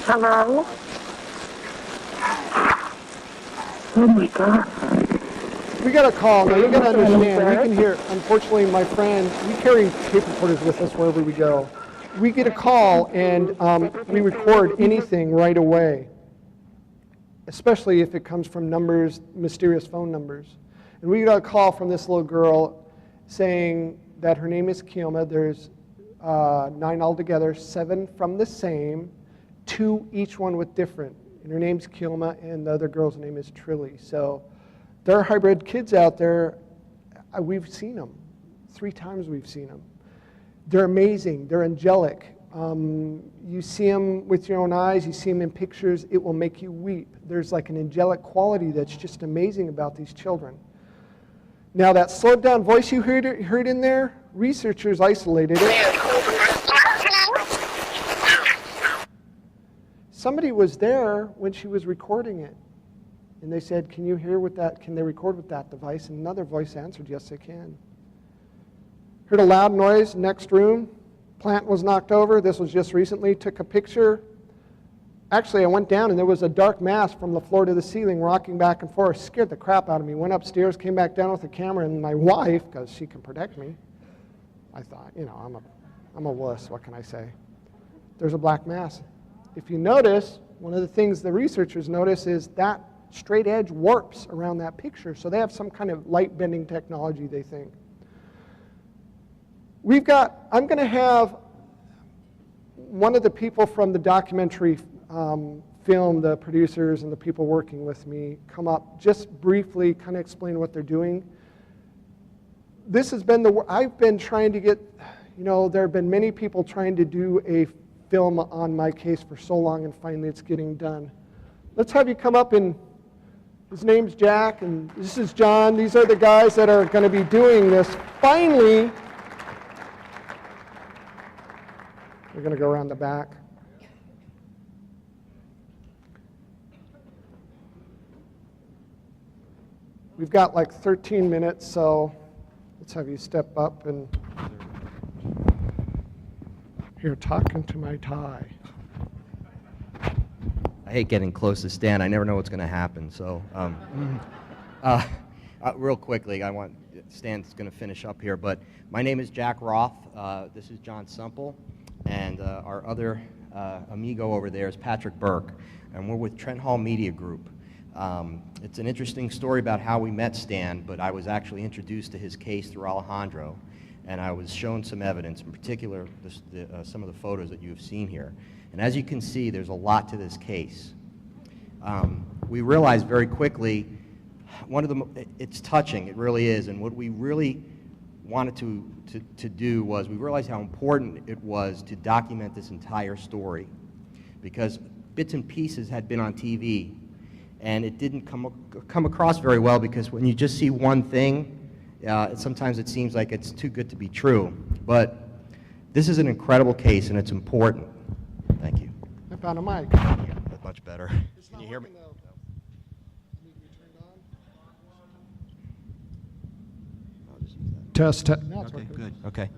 Hello? Oh my God. We got a call. Now, you got to understand, we can hear, unfortunately, my friend, we carry tape recorders with us wherever we go. We get a call, and we record anything right away, especially if it comes from numbers, mysterious phone numbers. And we got a call from this little girl saying that her name is Keoma. There's 9 altogether, 7 from the same, 2 each one with different. And her name's Keoma, and the other girl's name is Trilly. So There are hybrid kids out there. We've seen them. 3 times we've seen them. They're amazing. They're angelic. You see them with your own eyes. You see them in pictures. It will make you weep. There's like an angelic quality that's just amazing about these children. Now, that slowed down voice you heard in there, researchers isolated it. Somebody was there when she was recording it. And they said, can you hear with that? Can they record with that device? And another voice answered, yes, they can. Heard a loud noise, next room. Plant was knocked over. This was just recently. Took a picture. Actually, I went down and there was a dark mass from the floor to the ceiling rocking back and forth. Scared the crap out of me. Went upstairs, came back down with the camera, and my wife, because she can protect me, I thought, you know, I'm a wuss. What can I say? There's a black mass. If you notice, one of the things the researchers notice is that straight edge warps around that picture. So they have some kind of light bending technology, they think. I'm going to have one of the people from the documentary film, the producers and the people working with me, come up, just briefly kind of explain what they're doing. This has been I've been trying to get, you know, there have been many people trying to do a film on my case for so long, and finally it's getting done. Let's have you come up, and his name's Jack, and this is John. These are the guys that are going to be doing this. Finally, we're going to go around the back. We've got like 13 minutes, so let's have you step up and here talking to my tie. I hate getting close to Stan. I never know what's going to happen. So, real quickly, Stan's going to finish up here, but my name is Jack Roth. This is John Semple, and our other amigo over there is Patrick Burke, and we're with Trent Hall Media Group. It's an interesting story about how we met Stan, but I was actually introduced to his case through Alejandro, and I was shown some evidence, in particular some of the photos that you have seen here. And as you can see, there's a lot to this case. We realized very quickly, it's touching, it really is, and what we really wanted to do was, we realized how important it was to document this entire story, because bits and pieces had been on TV, and it didn't come across very well, because when you just see one thing, sometimes it seems like it's too good to be true. But this is an incredible case, and it's important. Thank you. I found a mic. Yeah, that's much better. Can you hear me? Test. No, okay, good. Okay.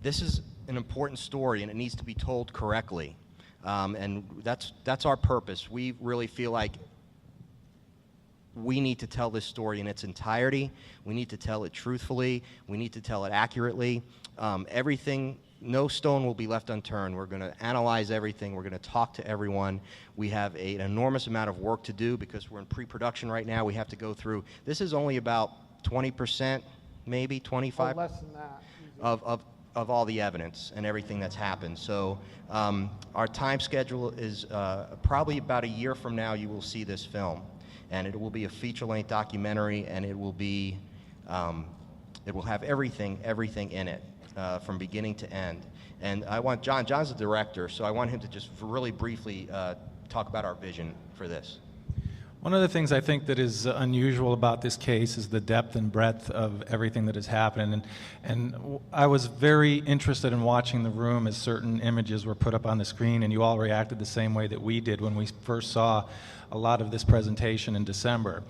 This is an important story, and it needs to be told correctly. And that's our purpose. We really feel like we need to tell this story in its entirety. We need to tell it truthfully. We need to tell it accurately. Everything, no stone will be left unturned. We're going to analyze everything. We're going to talk to everyone. We have an enormous amount of work to do because we're in pre-production right now. We have to go through. This is only about 20%, maybe 25%. Less than that. Of all the evidence and everything that's happened. So our time schedule is probably about a year from now you will see this film. And it will be a feature-length documentary, and it will have everything in it from beginning to end. And I want John's the director, so I want him to just really briefly talk about our vision for this. One of the things I think that is unusual about this case is the depth and breadth of everything that has happened. And I was very interested in watching the room as certain images were put up on the screen, and you all reacted the same way that we did when we first saw a lot of this presentation in December.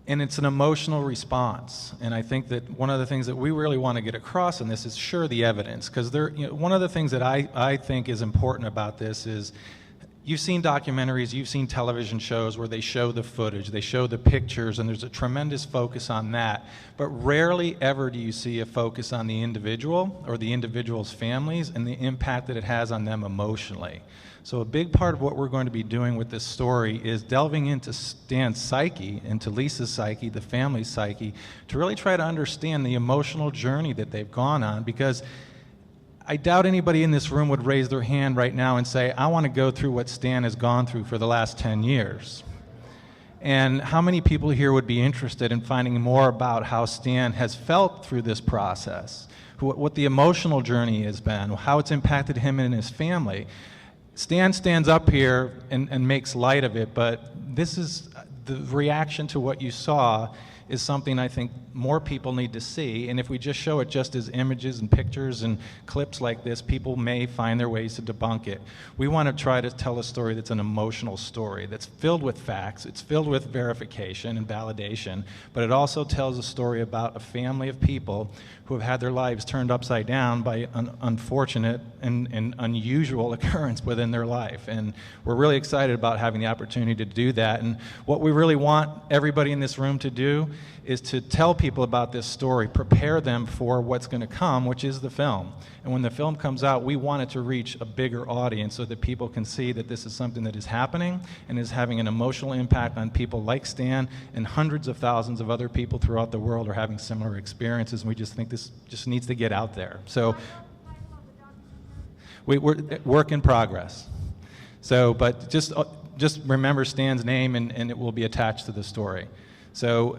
And it's an emotional response. And I think that one of the things that we really want to get across in this is sure the evidence, because one of the things that I think is important about this is you've seen documentaries, you've seen television shows where they show the footage, they show the pictures, and there's a tremendous focus on that. But rarely ever do you see a focus on the individual or the individual's families and the impact that it has on them emotionally. So a big part of what we're going to be doing with this story is delving into Stan's psyche, into Lisa's psyche, the family's psyche, to really try to understand the emotional journey that they've gone on, because I doubt anybody in this room would raise their hand right now and say, I want to go through what Stan has gone through for the last 10 years. And how many people here would be interested in finding more about how Stan has felt through this process, what the emotional journey has been, how it's impacted him and his family? Stan stands up here and makes light of it, but this is the reaction to what you saw is something I think more people need to see. And if we just show it just as images and pictures and clips like this, people may find their ways to debunk it. We want to try to tell a story that's an emotional story, that's filled with facts, it's filled with verification and validation, but it also tells a story about a family of people who have had their lives turned upside down by an unfortunate and unusual occurrence within their life. And we're really excited about having the opportunity to do that. And what we really want everybody in this room to do is to tell people about this story, prepare them for what's going to come, which is the film. And when the film comes out, we want it to reach a bigger audience so that people can see that this is something that is happening and is having an emotional impact on people like Stan, and hundreds of thousands of other people throughout the world are having similar experiences, and we just think this just needs to get out there. So we're work in progress. So, but just remember Stan's name, and it will be attached to the story. So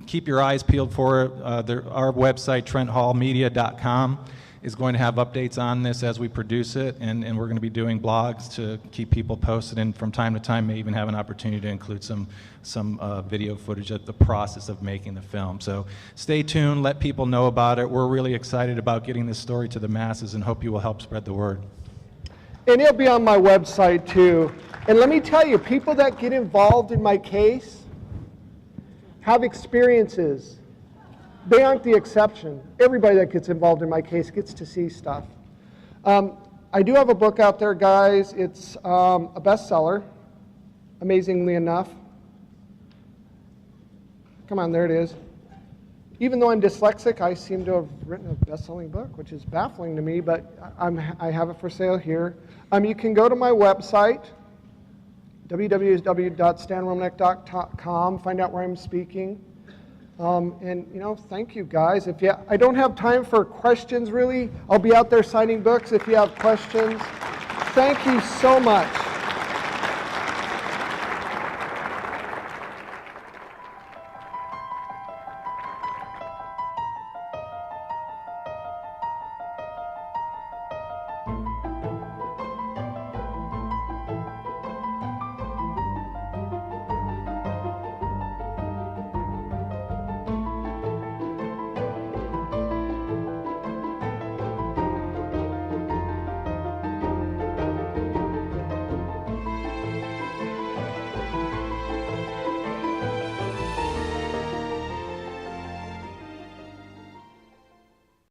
keep your eyes peeled for it. Our website, TrentHallMedia.com, is going to have updates on this as we produce it, and we're going to be doing blogs to keep people posted, and from time to time may even have an opportunity to include some video footage of the process of making the film. So stay tuned, let people know about it. We're really excited about getting this story to the masses and hope you will help spread the word. And it'll be on my website too. And let me tell you, people that get involved in my case have experiences. They aren't the exception. Everybody that gets involved in my case gets to see stuff. I do have a book out there, guys. It's a bestseller, amazingly enough. Come on, there it is. Even though I'm dyslexic, I seem to have written a best-selling book, which is baffling to me, but I have it for sale here. You can go to my website, www.stanromanek.com, find out where I'm speaking. And, thank you, guys. I don't have time for questions, really. I'll be out there signing books if you have questions. Thank you so much.